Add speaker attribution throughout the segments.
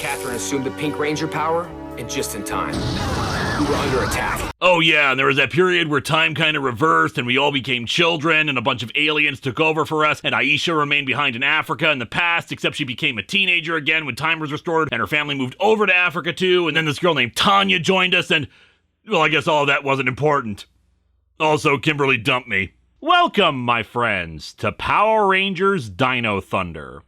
Speaker 1: Catherine assumed the Pink Ranger power, and just in time. We were under attack.
Speaker 2: Oh yeah, and there was that period where time kind of reversed and we all became children and a bunch of aliens took over for us and Aisha remained behind in Africa in the past, except she became a teenager again when time was restored and her family moved over to Africa too, and then this girl named Tanya joined us and, well, I guess all of that wasn't important. Also, Kimberly dumped me. Welcome, my friends, to Power Rangers Dino Thunder.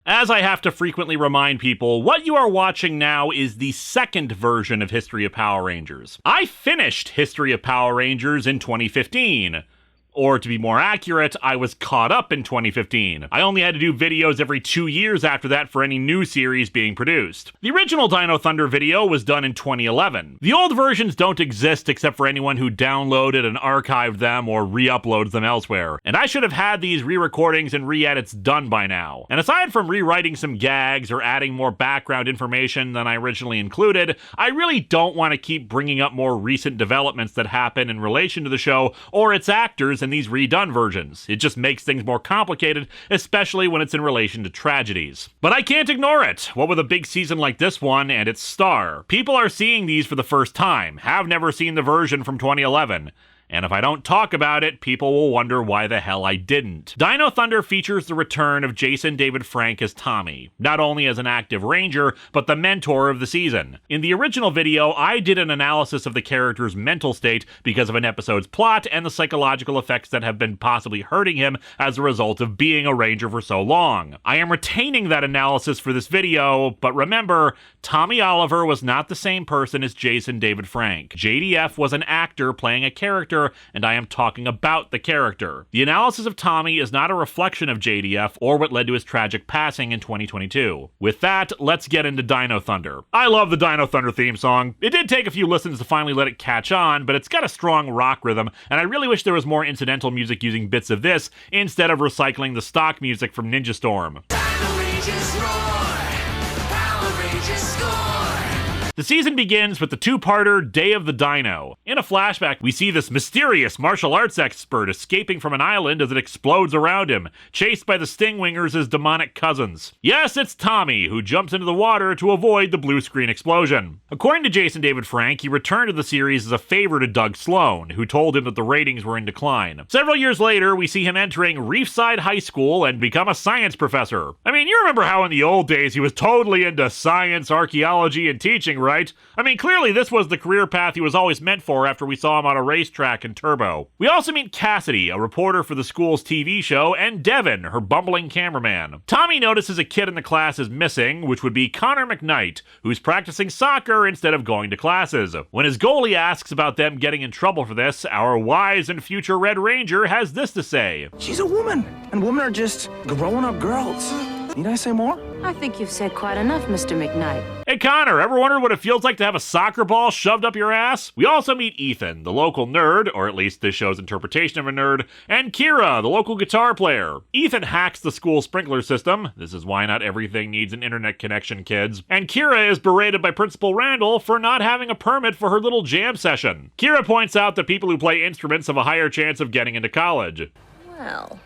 Speaker 2: As I have to frequently remind people, what you are watching now is the second version of History of Power Rangers. I finished History of Power Rangers in 2015. Or to be more accurate, I was caught up in 2015. I only had to do videos every 2 years after that for any new series being produced. The original Dino Thunder video was done in 2011. The old versions don't exist except for anyone who downloaded and archived them or re-uploads them elsewhere. And I should have had these re-recordings and re-edits done by now. And aside from rewriting some gags or adding more background information than I originally included, I really don't want to keep bringing up more recent developments that happen in relation to the show or its actors in these redone versions. It just makes things more complicated, especially when it's in relation to tragedies. But I can't ignore it. What with a big season like this one and its star? People are seeing these for the first time, have never seen the version from 2011. And if I don't talk about it, people will wonder why the hell I didn't. Dino Thunder features the return of Jason David Frank as Tommy, not only as an active ranger, but the mentor of the season. In the original video, I did an analysis of the character's mental state because of an episode's plot and the psychological effects that have been possibly hurting him as a result of being a ranger for so long. I am retaining that analysis for this video, but remember, Tommy Oliver was not the same person as Jason David Frank. JDF was an actor playing a character, and I am talking about the character. The analysis of Tommy is not a reflection of JDF or what led to his tragic passing in 2022. With that, let's get into Dino Thunder. I love the Dino Thunder theme song. It did take a few listens to finally let it catch on, but it's got a strong rock rhythm, and I really wish there was more incidental music using bits of this instead of recycling the stock music from Ninja Storm.
Speaker 3: Dino Rangers roar! Power Rangers score!
Speaker 2: The season begins with the two-parter Day of the Dino. In a flashback, we see this mysterious martial arts expert escaping from an island as it explodes around him, chased by the Stingwingers as demonic cousins. Yes, it's Tommy, who jumps into the water to avoid the blue screen explosion. According to Jason David Frank, he returned to the series as a favor to Doug Sloan, who told him that the ratings were in decline. Several years later, we see him entering Reefside High School and become a science professor. I mean, you remember how in the old days he was totally into science, archaeology, and teaching, right? I mean, clearly this was the career path he was always meant for after we saw him on a racetrack in Turbo. We also meet Cassidy, a reporter for the school's TV show, and Devin, her bumbling cameraman. Tommy notices a kid in the class is missing, which would be Connor McKnight, who's practicing soccer instead of going to classes. When his goalie asks about them getting in trouble for this, our wise and future Red Ranger has this to say.
Speaker 4: She's a woman, and women are just grown-up girls. Need I say more?
Speaker 5: I think you've said quite enough, Mr. McKnight.
Speaker 2: Hey Connor, ever wondered what it feels like to have a soccer ball shoved up your ass? We also meet Ethan, the local nerd, or at least this show's interpretation of a nerd, and Kira, the local guitar player. Ethan hacks the school sprinkler system. This is why not everything needs an internet connection, kids. And Kira is berated by Principal Randall for not having a permit for her little jam session. Kira points out that people who play instruments have a higher chance of getting into college.
Speaker 5: Well,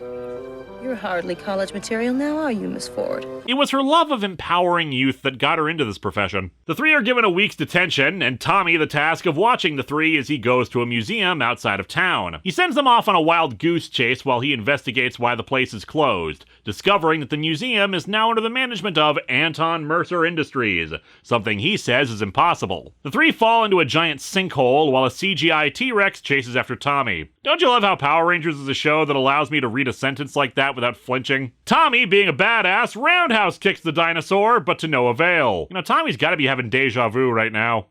Speaker 5: you're hardly college material now, are you, Miss Ford?
Speaker 2: It was her love of empowering youth that got her into this profession. The three are given a week's detention, and Tommy the task of watching the three as he goes to a museum outside of town. He sends them off on a wild goose chase while he investigates why the place is closed, discovering that the museum is now under the management of Anton Mercer Industries, something he says is impossible. The three fall into a giant sinkhole while a CGI T-Rex chases after Tommy. Don't you love how Power Rangers is a show that allows me to read a sentence like that without flinching? Tommy, being a badass, roundhouse kicks the dinosaur, but to no avail. You know, Tommy's gotta be having deja vu right now.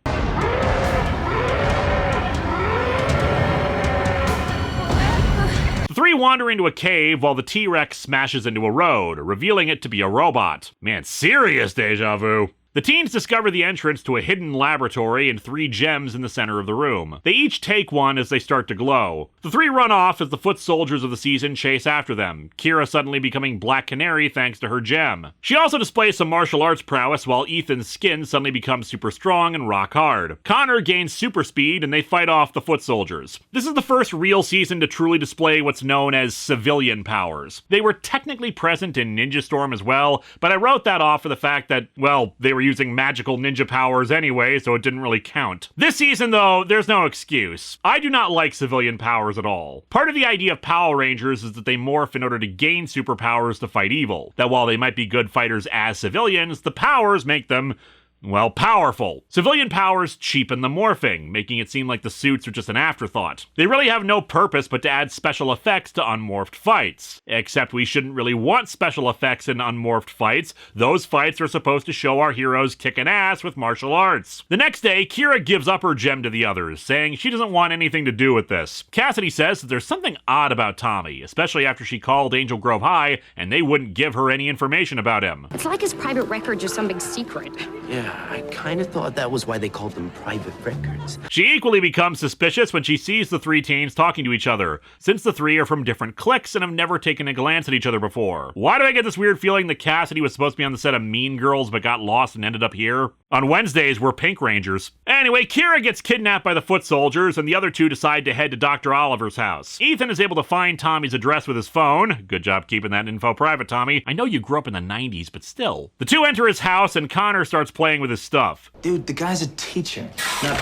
Speaker 2: The three wander into a cave while the T-Rex smashes into a road, revealing it to be a robot. Man, serious deja vu. The teens discover the entrance to a hidden laboratory and 3 gems in the center of the room. They each take one as they start to glow. The 3 run off as the foot soldiers of the season chase after them, Kira suddenly becoming Black Canary thanks to her gem. She also displays some martial arts prowess while Ethan's skin suddenly becomes super strong and rock hard. Connor gains super speed and they fight off the foot soldiers. This is the first real season to truly display what's known as civilian powers. They were technically present in Ninja Storm as well, but I wrote that off for the fact that, well, they were using magical ninja powers anyway, so it didn't really count. This season, though, there's no excuse. I do not like civilian powers at all. Part of the idea of Power Rangers is that they morph in order to gain superpowers to fight evil. That while they might be good fighters as civilians, the powers make them, well, powerful. Civilian powers cheapen the morphing, making it seem like the suits are just an afterthought. They really have no purpose but to add special effects to unmorphed fights. Except we shouldn't really want special effects in unmorphed fights. Those fights are supposed to show our heroes kicking ass with martial arts. The next day, Kira gives up her gem to the others, saying she doesn't want anything to do with this. Cassidy says that there's something odd about Tommy, especially after she called Angel Grove High and they wouldn't give her any information about him.
Speaker 6: It's like his private records are some big secret.
Speaker 7: Yeah, I kind of thought that was why they called them private records.
Speaker 2: She equally becomes suspicious when she sees the 3 teens talking to each other, since the 3 are from different cliques and have never taken a glance at each other before. Why do I get this weird feeling that Cassidy was supposed to be on the set of Mean Girls but got lost and ended up here? On Wednesdays, we're Pink Rangers. Anyway, Kira gets kidnapped by the foot soldiers, and the other 2 decide to head to Dr. Oliver's house. Ethan is able to find Tommy's address with his phone. Good job keeping that info private, Tommy. I know you grew up in the 90s, but still. The 2 enter his house, and Connor starts playing with his stuff.
Speaker 4: Dude, the guy's a teacher, not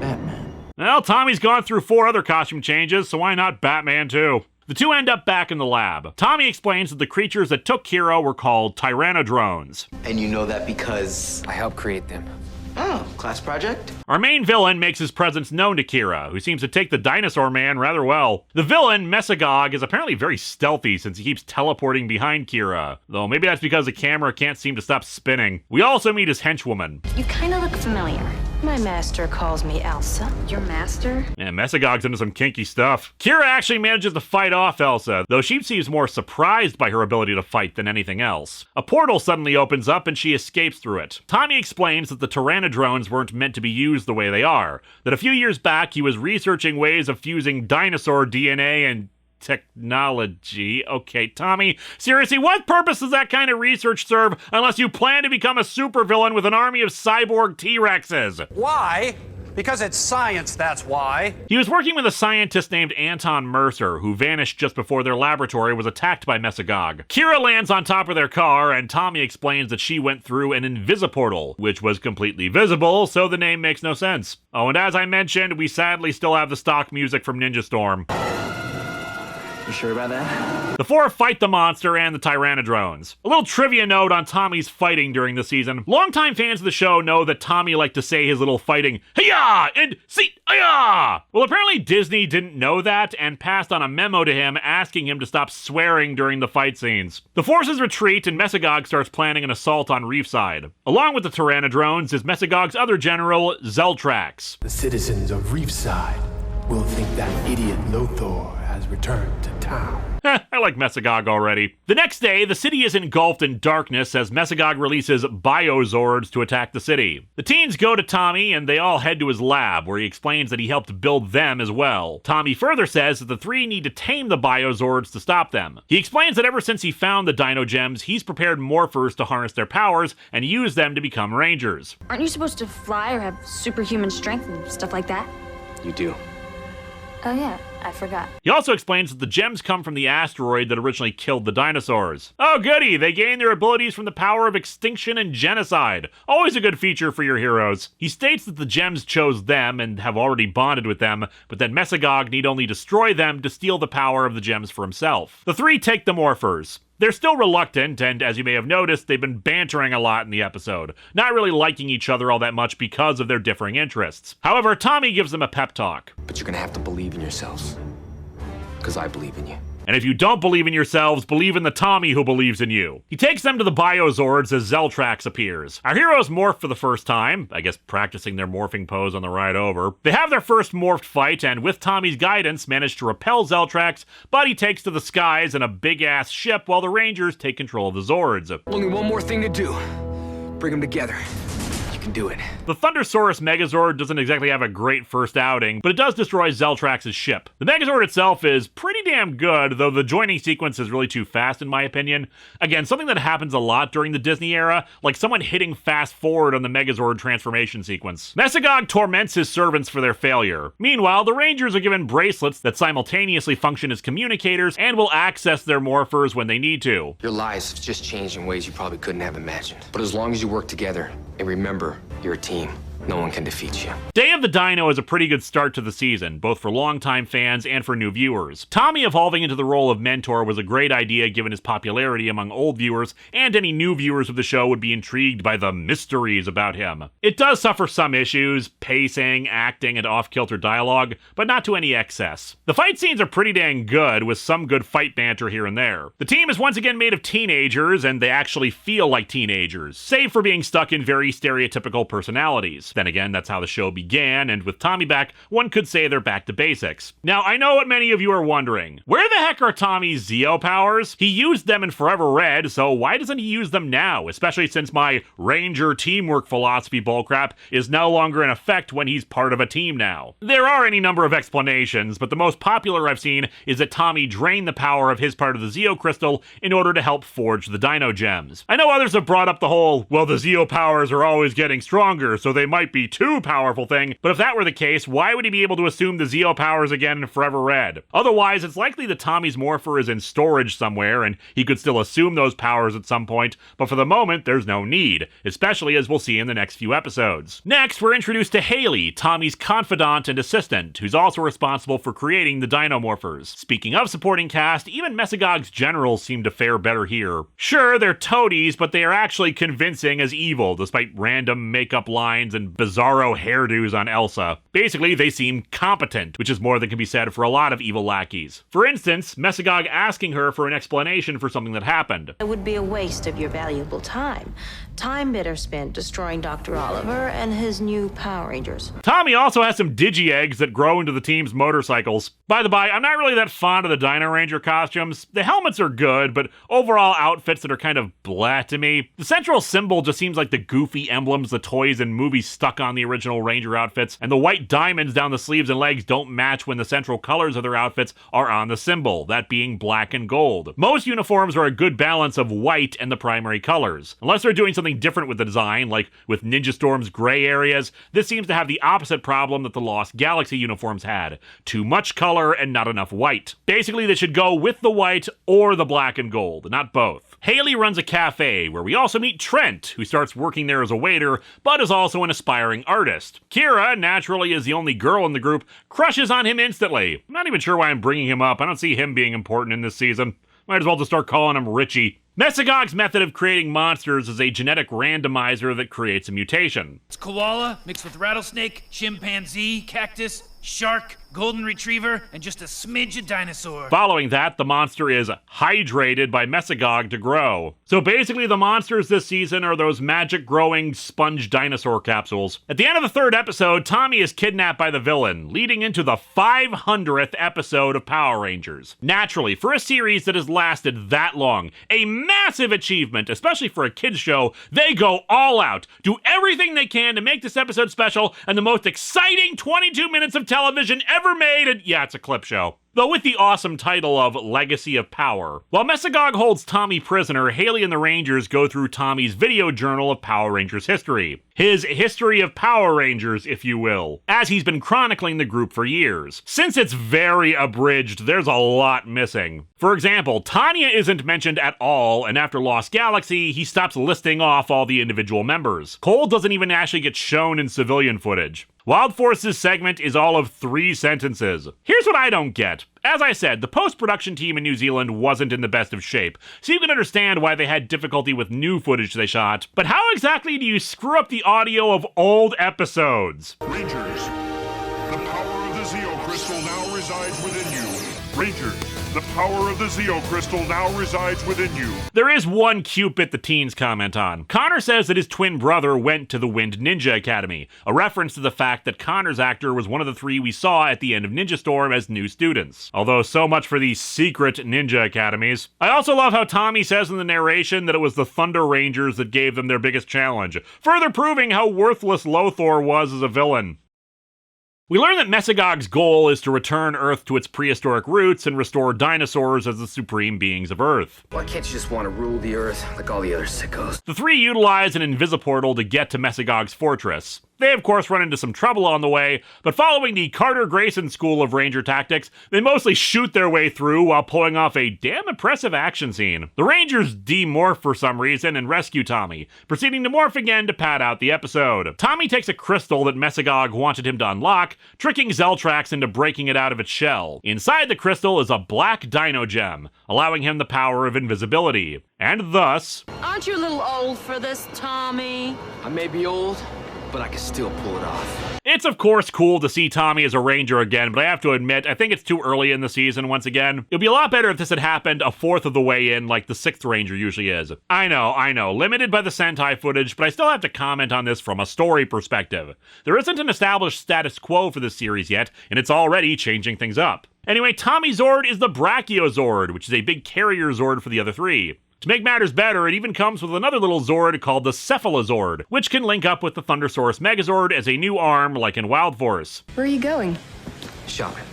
Speaker 4: Batman.
Speaker 2: Well, Tommy's gone through 4 other costume changes, so why not Batman too? The 2 end up back in the lab. Tommy explains that the creatures that took Kira were called Tyrannodrones.
Speaker 7: And you know that because...
Speaker 1: I helped create them.
Speaker 7: Oh, class project?
Speaker 2: Our main villain makes his presence known to Kira, who seems to take the dinosaur man rather well. The villain, Mesagog, is apparently very stealthy since he keeps teleporting behind Kira, though maybe that's because the camera can't seem to stop spinning. We also meet his henchwoman.
Speaker 6: You kind of look familiar.
Speaker 5: My master calls me Elsa.
Speaker 6: Your master?
Speaker 2: Yeah, Mesagog's into some kinky stuff. Kira actually manages to fight off Elsa, though she seems more surprised by her ability to fight than anything else. A portal suddenly opens up and she escapes through it. Tommy explains that the Tyrannodrones weren't meant to be used the way they are, that a few years back he was researching ways of fusing dinosaur DNA and technology. Okay, Tommy, seriously, what purpose does that kind of research serve unless you plan to become a supervillain with an army of cyborg T-Rexes?
Speaker 8: Why? Because it's science, that's why.
Speaker 2: He was working with a scientist named Anton Mercer, who vanished just before their laboratory was attacked by Mesagog. Kira lands on top of their car, and Tommy explains that she went through an invisiportal, which was completely visible, so the name makes no sense. Oh, and as I mentioned, we sadly still have the stock music from Ninja Storm.
Speaker 4: You sure about that?
Speaker 2: The 4 fight the monster and the Tyrannodrones. A little trivia note on Tommy's fighting during the season. Longtime fans of the show know that Tommy liked to say his little fighting, "Hiya!" and "See, hiya!" Well, apparently Disney didn't know that and passed on a memo to him asking him to stop swearing during the fight scenes. The forces retreat and Mesagog starts planning an assault on Reefside. Along with the Tyrannodrones is Mesagog's other general, Zeltrax.
Speaker 9: The citizens of Reefside will think that idiot Lothar has returned to town.
Speaker 2: I like Mesagog already. The next day, the city is engulfed in darkness as Mesagog releases bio-zords to attack the city. The teens go to Tommy and they all head to his lab, where he explains that he helped build them as well. Tommy further says that the 3 need to tame the bio-zords to stop them. He explains that ever since he found the Dino Gems, he's prepared morphers to harness their powers and use them to become Rangers.
Speaker 6: Aren't you supposed to fly or have superhuman strength and stuff like that?
Speaker 1: You do.
Speaker 6: Oh yeah, I forgot.
Speaker 2: He also explains that the gems come from the asteroid that originally killed the dinosaurs. Oh goody, they gain their abilities from the power of extinction and genocide. Always a good feature for your heroes. He states that the gems chose them and have already bonded with them, but that Mesagog need only destroy them to steal the power of the gems for himself. The 3 take the morphers. They're still reluctant, and as you may have noticed, they've been bantering a lot in the episode, not really liking each other all that much because of their differing interests. However, Tommy gives them a pep talk.
Speaker 1: But you're gonna have to believe in yourselves. Because I believe in you.
Speaker 2: And if you don't believe in yourselves, believe in the Tommy who believes in you. He takes them to the biozords as Zeltrax appears. Our heroes morph for the first time, I guess practicing their morphing pose on the ride over. They have their first morphed fight, and with Tommy's guidance, manage to repel Zeltrax, but he takes to the skies in a big-ass ship while the Rangers take control of the Zords.
Speaker 1: Only one more thing to do. Bring them together. You can do it.
Speaker 2: The Thundersaurus Megazord doesn't exactly have a great first outing, but it does destroy Zeltrax's ship. The Megazord itself is pretty damn good, though the joining sequence is really too fast in my opinion. Again, something that happens a lot during the Disney era, like someone hitting fast forward on the Megazord transformation sequence. Mesogog torments his servants for their failure. Meanwhile, the Rangers are given bracelets that simultaneously function as communicators and will access their morphers when they need to.
Speaker 1: Your lives have just changed in ways you probably couldn't have imagined. But as long as you work together, and remember, you're a team. No one can defeat you.
Speaker 2: Day of the Dino is a pretty good start to the season, both for longtime fans and for new viewers. Tommy evolving into the role of mentor was a great idea given his popularity among old viewers, and any new viewers of the show would be intrigued by the mysteries about him. It does suffer some issues, pacing, acting, and off-kilter dialogue, but not to any excess. The fight scenes are pretty dang good, with some good fight banter here and there. The team is once again made of teenagers, and they actually feel like teenagers, save for being stuck in very stereotypical personalities. Then again, that's how the show began, and with Tommy back, one could say they're back to basics. Now, I know what many of you are wondering. Where the heck are Tommy's Zeo powers? He used them in Forever Red, so why doesn't he use them now? Especially since my Ranger teamwork philosophy bullcrap is no longer in effect when he's part of a team now. There are any number of explanations, but the most popular I've seen is that Tommy drained the power of his part of the Zeo crystal in order to help forge the Dino gems. I know others have brought up the whole, well, the Zeo powers are always getting stronger, so they might be too powerful thing, but if that were the case, why would he be able to assume the Zeo powers again in Forever Red? Otherwise, it's likely that Tommy's morpher is in storage somewhere, and he could still assume those powers at some point, but for the moment, there's no need, especially as we'll see in the next few episodes. Next, we're introduced to Haley, Tommy's confidant and assistant, who's also responsible for creating the Dinomorphers. Speaking of supporting cast, even Mesogog's generals seem to fare better here. Sure, they're toadies, but they are actually convincing as evil, despite random makeup lines and bizarro hairdos on Elsa. Basically, they seem competent, which is more than can be said for a lot of evil lackeys. For instance, Mesogog asking her for an explanation for something that happened.
Speaker 5: It would be a waste of your valuable time. Time better spent destroying Dr. Oliver and his new Power Rangers.
Speaker 2: Tommy also has some digi-eggs that grow into the team's motorcycles. By the by, I'm not really that fond of the Dino Ranger costumes. The helmets are good, but overall outfits that are kind of blah to me. The central symbol just seems like the goofy emblems the toys and movies stuck on the original Ranger outfits, and the white diamonds down the sleeves and legs don't match when the central colors of their outfits are on the symbol, that being black and gold. Most uniforms are a good balance of white and the primary colors. Unless they're doing something different with the design, like with Ninja Storm's gray areas, this seems to have the opposite problem that the Lost Galaxy uniforms had. Too much color and not enough white. Basically, they should go with the white or the black and gold, not both. Haley runs a cafe, where we also meet Trent, who starts working there as a waiter, but is also an aspiring artist. Kira, naturally as the only girl in the group, crushes on him instantly. I'm not even sure why I'm bringing him up. I don't see him being important in this season. Might as well just start calling him Richie. Mesogog's method of creating monsters is a genetic randomizer that creates a mutation.
Speaker 10: It's koala mixed with rattlesnake, chimpanzee, cactus, shark, golden retriever, and just a smidge of dinosaur.
Speaker 2: Following that, the monster is hydrated by Mesogog to grow. So basically, the monsters this season are those magic-growing sponge dinosaur capsules. At the end of the third episode, Tommy is kidnapped by the villain, leading into the 500th episode of Power Rangers. Naturally, for a series that has lasted that long, a massive achievement, especially for a kids show, they go all out, do everything they can to make this episode special and the most exciting 22 minutes of television ever made, and yeah, it's a clip show. Though with the awesome title of Legacy of Power. While Mesogog holds Tommy prisoner, Haley and the Rangers go through Tommy's video journal of Power Rangers history. His history of Power Rangers, if you will, as he's been chronicling the group for years. Since it's very abridged, there's a lot missing. For example, Tanya isn't mentioned at all, and after Lost Galaxy, he stops listing off all the individual members. Cole doesn't even actually get shown in civilian footage. Wild Force's segment is all of 3 sentences. Here's what I don't get. As I said, the post-production team in New Zealand wasn't in the best of shape, so you can understand why they had difficulty with new footage they shot. But how exactly do you screw up the audio of old episodes?
Speaker 11: Rangers, the power of the Zeo Crystal now resides within you. Rangers, The power of the Zeo Crystal now resides within you.
Speaker 2: There is one cute bit the teens comment on. Connor says that his twin brother went to the Wind Ninja Academy, a reference to the fact that Connor's actor was one of the 3 we saw at the end of Ninja Storm as new students. Although so much for these secret ninja academies. I also love how Tommy says in the narration that it was the Thunder Rangers that gave them their biggest challenge, further proving how worthless Lothor was as a villain. We learn that Mesogog's goal is to return Earth to its prehistoric roots and restore dinosaurs as the supreme beings of Earth.
Speaker 1: Why can't you just want to rule the Earth like all the other sickos?
Speaker 2: The 3 utilize an invisiportal to get to Mesogog's fortress. They, of course, run into some trouble on the way, but following the Carter Grayson school of Ranger tactics, they mostly shoot their way through while pulling off a damn impressive action scene. The Rangers demorph for some reason and rescue Tommy, proceeding to morph again to pad out the episode. Tommy takes a crystal that Mesogog wanted him to unlock, tricking Zeltrax into breaking it out of its shell. Inside the crystal is a black dino gem, allowing him the power of invisibility. And thus...
Speaker 5: Aren't you a little old for this, Tommy?
Speaker 1: I may be old, but I can still pull it off.
Speaker 2: It's of course cool to see Tommy as a Ranger again, but I have to admit, I think it's too early in the season once again. It would be a lot better if this had happened a fourth of the way in like the 6th Ranger usually is. I know, limited by the Sentai footage, but I still have to comment on this from a story perspective. There isn't an established status quo for this series yet, and it's already changing things up. Anyway, Tommy Zord is the Brachiozord, which is a big carrier Zord for the other 3. To make matters better, it even comes with another little Zord called the Cephalozord, which can link up with the Thundersource Megazord as a new arm like in Wild Force.
Speaker 6: Where are you going?
Speaker 1: Shopping.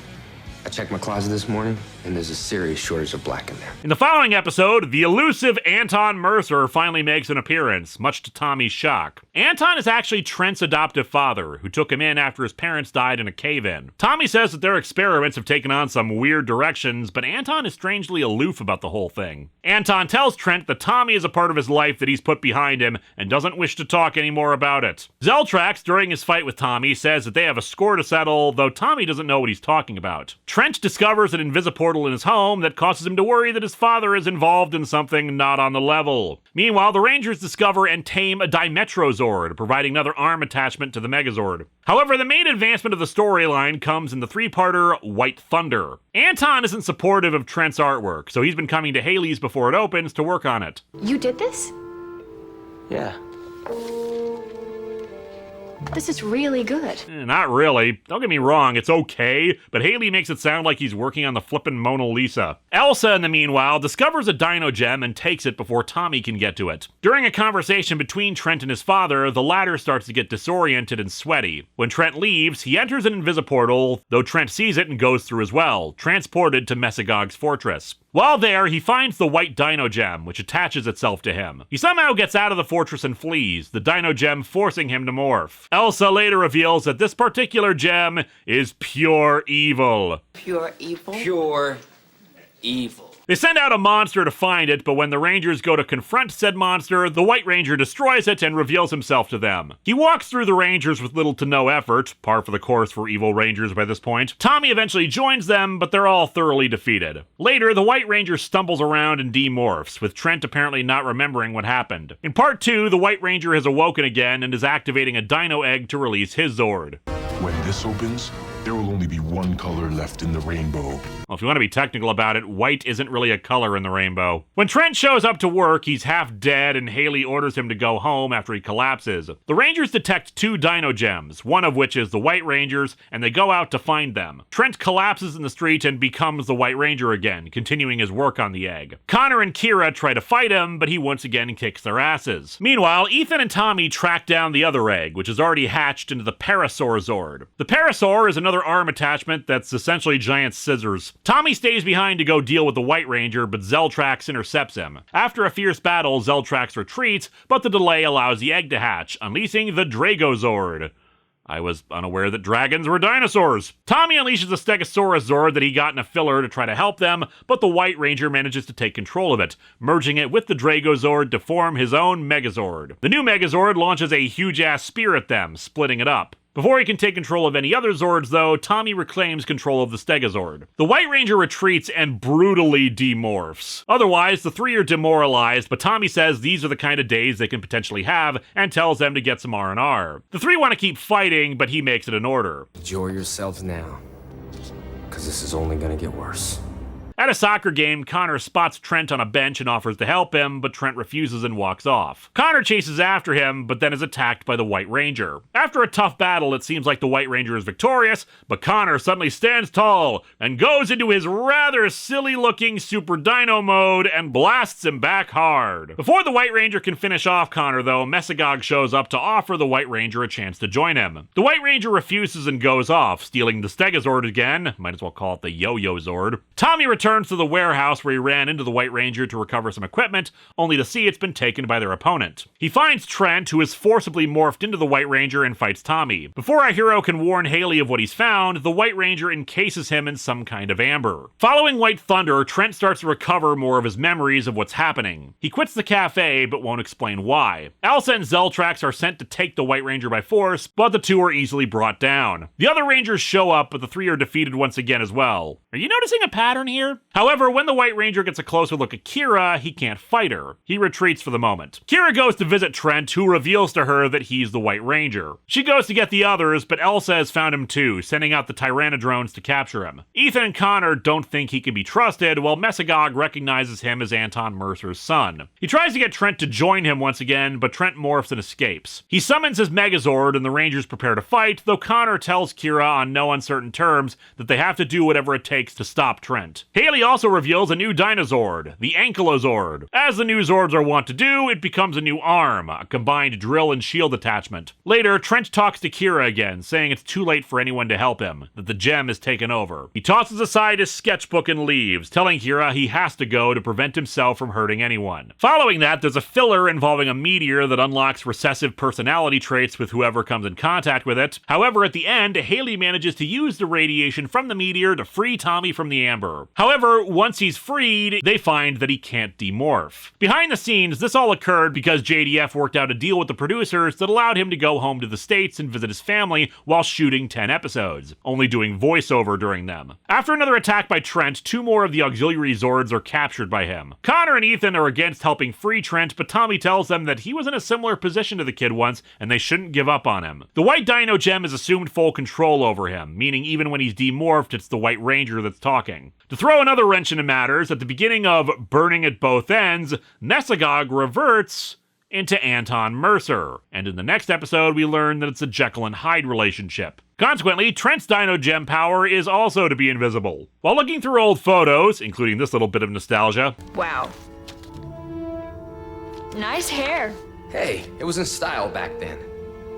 Speaker 1: I checked my closet this morning, and there's a serious shortage of black in there.
Speaker 2: In the following episode, the elusive Anton Mercer finally makes an appearance, much to Tommy's shock. Anton is actually Trent's adoptive father, who took him in after his parents died in a cave-in. Tommy says that their experiments have taken on some weird directions, but Anton is strangely aloof about the whole thing. Anton tells Trent that Tommy is a part of his life that he's put behind him, and doesn't wish to talk anymore about it. Zeltrax, during his fight with Tommy, says that they have a score to settle, though Tommy doesn't know what he's talking about. Trent discovers an invisiportal in his home that causes him to worry that his father is involved in something not on the level. Meanwhile, the Rangers discover and tame a Dimetrozord, providing another arm attachment to the Megazord. However, the main advancement of the storyline comes in the 3-parter White Thunder. Anton isn't supportive of Trent's artwork, so he's been coming to Haley's before it opens to work on it.
Speaker 6: You did this?
Speaker 4: Yeah.
Speaker 6: This is really good.
Speaker 2: Not really. Don't get me wrong, it's okay, but Haley makes it sound like he's working on the flippin' Mona Lisa. Elsa, in the meanwhile, discovers a dino gem and takes it before Tommy can get to it. During a conversation between Trent and his father, the latter starts to get disoriented and sweaty. When Trent leaves, he enters an invisiportal, though Trent sees it and goes through as well, transported to Mesogog's fortress. While there, he finds the white dino gem, which attaches itself to him. He somehow gets out of the fortress and flees, the dino gem forcing him to morph. Elsa later reveals that this particular gem is pure evil.
Speaker 5: Pure evil?
Speaker 1: Pure evil.
Speaker 2: They send out a monster to find it, but when the Rangers go to confront said monster, the White Ranger destroys it and reveals himself to them. He walks through the Rangers with little to no effort, par for the course for evil Rangers by this point. Tommy eventually joins them, but they're all thoroughly defeated. Later, the White Ranger stumbles around and demorphs, with Trent apparently not remembering what happened. In part 2, the White Ranger has awoken again and is activating a dino egg to release his Zord.
Speaker 11: When this opens, there will only be one color left in the rainbow.
Speaker 2: Well, if you want to be technical about it, white isn't really a color in the rainbow. When Trent shows up to work, he's half dead and Haley orders him to go home after he collapses. The Rangers detect 2 dino gems, one of which is the White Rangers, and they go out to find them. Trent collapses in the street and becomes the White Ranger again, continuing his work on the egg. Connor and Kira try to fight him, but he once again kicks their asses. Meanwhile, Ethan and Tommy track down the other egg, which is already hatched into the Parasaur Zord. The Parasaur is another arm attachment that's essentially giant scissors. Tommy stays behind to go deal with the White Ranger, but Zeltrax intercepts him. After a fierce battle, Zeltrax retreats, but the delay allows the egg to hatch, unleashing the Dragozord. I was unaware that dragons were dinosaurs. Tommy unleashes a Stegosaurus Zord that he got in a filler to try to help them, but the White Ranger manages to take control of it, merging it with the Dragozord to form his own Megazord. The new Megazord launches a huge-ass spear at them, splitting it up. Before he can take control of any other Zords, though, Tommy reclaims control of the Stegozord. The White Ranger retreats and brutally demorphs. Otherwise, the 3 are demoralized, but Tommy says these are the kind of days they can potentially have, and tells them to get some R&R. The 3 want to keep fighting, but he makes it an order.
Speaker 1: Enjoy yourselves now, because this is only gonna get worse.
Speaker 2: At a soccer game, Connor spots Trent on a bench and offers to help him, but Trent refuses and walks off. Connor chases after him, but then is attacked by the White Ranger. After a tough battle, it seems like the White Ranger is victorious, but Connor suddenly stands tall and goes into his rather silly-looking Super Dino mode and blasts him back hard. Before the White Ranger can finish off Connor, though, Mesogog shows up to offer the White Ranger a chance to join him. The White Ranger refuses and goes off, stealing the Stegazord again, might as well call it the Yo-Yo Zord. Tommy returns to the warehouse where he ran into the White Ranger to recover some equipment, only to see it's been taken by their opponent. He finds Trent, who is forcibly morphed into the White Ranger, and fights Tommy. Before our hero can warn Haley of what he's found, the White Ranger encases him in some kind of amber. Following White Thunder, Trent starts to recover more of his memories of what's happening. He quits the cafe, but won't explain why. Elsa and Zeltrax are sent to take the White Ranger by force, but the two are easily brought down. The other Rangers show up, but the three are defeated once again as well. Are you noticing a pattern here? However, when the White Ranger gets a closer look at Kira, he can't fight her. He retreats for the moment. Kira goes to visit Trent, who reveals to her that he's the White Ranger. She goes to get the others, but Elsa has found him too, sending out the Tyrannodrones to capture him. Ethan and Connor don't think he can be trusted, while Mesogog recognizes him as Anton Mercer's son. He tries to get Trent to join him once again, but Trent morphs and escapes. He summons his Megazord, and the Rangers prepare to fight, though Connor tells Kira on no uncertain terms that they have to do whatever it takes to stop Trent. Haley also reveals a new Dinozord, the Ankylozord. As the new Zords are wont to do, it becomes a new arm, a combined drill and shield attachment. Later, Trent talks to Kira again, saying it's too late for anyone to help him, that the gem is taken over. He tosses aside his sketchbook and leaves, telling Kira he has to go to prevent himself from hurting anyone. Following that, there's a filler involving a meteor that unlocks recessive personality traits with whoever comes in contact with it. However, at the end, Haley manages to use the radiation from the meteor to free Tommy from the amber. However, once he's freed, they find that he can't demorph. Behind the scenes, this all occurred because JDF worked out a deal with the producers that allowed him to go home to the States and visit his family while shooting 10 episodes, only doing voiceover during them. After another attack by Trent, 2 more of the auxiliary Zords are captured by him. Connor and Ethan are against helping free Trent, but Tommy tells them that he was in a similar position to the kid once and they shouldn't give up on him. The White Dino Gem has assumed full control over him, meaning even when he's demorphed, it's the White Ranger that's talking. To throw another wrench into matters, at the beginning of Burning at Both Ends, Mesogog reverts into Anton Mercer, and in the next episode we learn that it's a Jekyll and Hyde relationship. Consequently, Trent's Dino Gem power is also to be invisible. While looking through old photos, including this little bit of nostalgia...
Speaker 6: Wow. Nice hair.
Speaker 1: Hey, it was in style back then.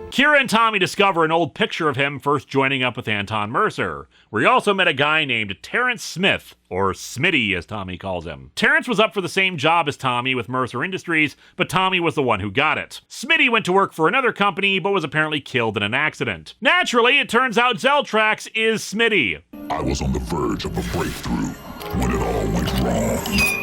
Speaker 2: Kira and Tommy discover an old picture of him first joining up with Anton Mercer, where he also met a guy named Terrence Smith, or Smitty as Tommy calls him. Terrence was up for the same job as Tommy with Mercer Industries, but Tommy was the one who got it. Smitty went to work for another company, but was apparently killed in an accident. Naturally, it turns out Zeltrax is Smitty.
Speaker 11: I was on the verge of a breakthrough when it all went wrong.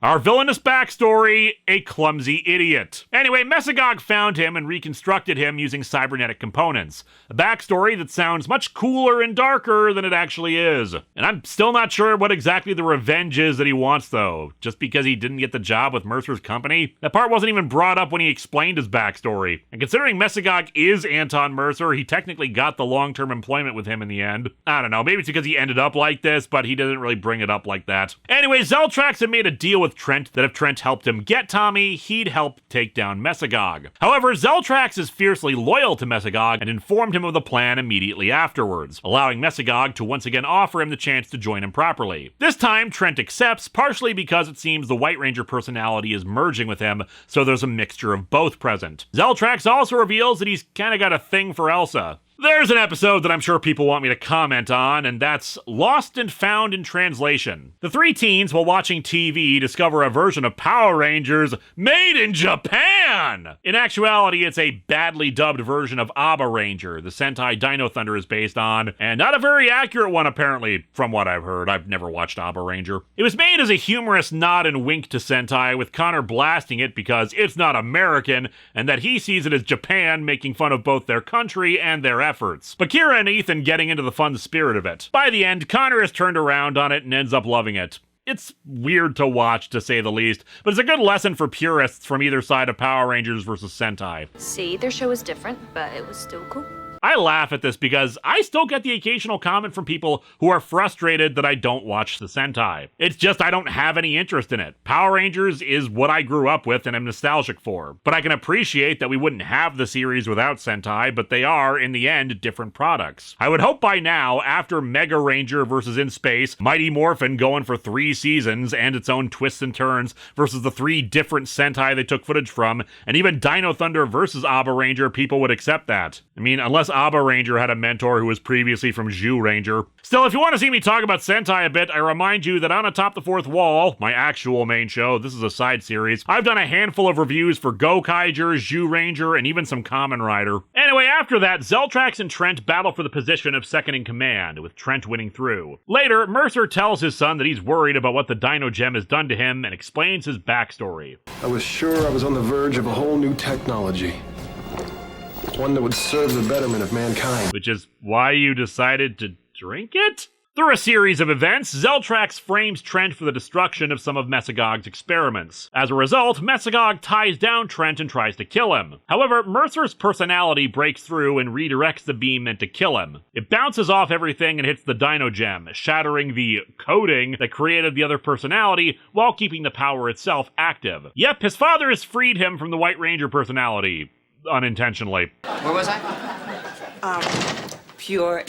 Speaker 2: Our villainous backstory, a clumsy idiot. Anyway, Mesogog found him and reconstructed him using cybernetic components. A backstory that sounds much cooler and darker than it actually is. And I'm still not sure what exactly the revenge is that he wants, though. Just because he didn't get the job with Mercer's company? That part wasn't even brought up when he explained his backstory. And considering Mesogog is Anton Mercer, he technically got the long-term employment with him in the end. I don't know, maybe it's because he ended up like this, but he didn't really bring it up like that. Anyway, Zeltrax had made a deal with Trent that if Trent helped him get Tommy, he'd help take down Mesogog. However, Zeltrax is fiercely loyal to Mesogog and informed him of the plan immediately afterwards, allowing Mesogog to once again offer him the chance to join him properly. This time, Trent accepts, partially because it seems the White Ranger personality is merging with him, so there's a mixture of both present. Zeltrax also reveals that he's kinda got a thing for Elsa. There's an episode that I'm sure people want me to comment on, and that's Lost and Found in Translation. The 3 teens, while watching TV, discover a version of Power Rangers made in Japan! In actuality, it's a badly dubbed version of Aba Ranger, the Sentai Dino Thunder is based on, and not a very accurate one apparently, from what I've heard. I've never watched Aba Ranger. It was made as a humorous nod and wink to Sentai, with Connor blasting it because it's not American, and that he sees it as Japan, making fun of both their country and their efforts. But Kira and Ethan getting into the fun spirit of it. By the end, Connor is turned around on it and ends up loving it. It's weird to watch, to say the least, but it's a good lesson for purists from either side of Power Rangers versus Sentai.
Speaker 6: See, their show was different, but it was still cool.
Speaker 2: I laugh at this because I still get the occasional comment from people who are frustrated that I don't watch the Sentai. It's just I don't have any interest in it. Power Rangers is what I grew up with and am nostalgic for. But I can appreciate that we wouldn't have the series without Sentai, but they are, in the end, different products. I would hope by now, after Mega Ranger versus In Space, Mighty Morphin going for 3 seasons and its own twists and turns versus the 3 different Sentai they took footage from, and even Dino Thunder versus Abba Ranger, people would accept that. I mean, unless Abba Ranger had a mentor who was previously from Zhu Ranger. Still, if you want to see me talk about Sentai a bit, I remind you that on Atop the Fourth Wall, my actual main show, this is a side series, I've done a handful of reviews for Gokaiger, Zhu Ranger, and even some Kamen Rider. Anyway, after that, Zeltrax and Trent battle for the position of second in command, with Trent winning through. Later, Mercer tells his son that he's worried about what the Dino Gem has done to him and explains his backstory.
Speaker 9: I was sure I was on the verge of a whole new technology. One that would serve the betterment of mankind.
Speaker 2: Which is why you decided to drink it? Through a series of events, Zeltrax frames Trent for the destruction of some of Mesogog's experiments. As a result, Mesogog ties down Trent and tries to kill him. However, Mercer's personality breaks through and redirects the beam meant to kill him. It bounces off everything and hits the Dino Gem, shattering the coding that created the other personality while keeping the power itself active. Yep, his father has freed him from the White Ranger personality. Unintentionally.
Speaker 1: Where was I?
Speaker 12: Pure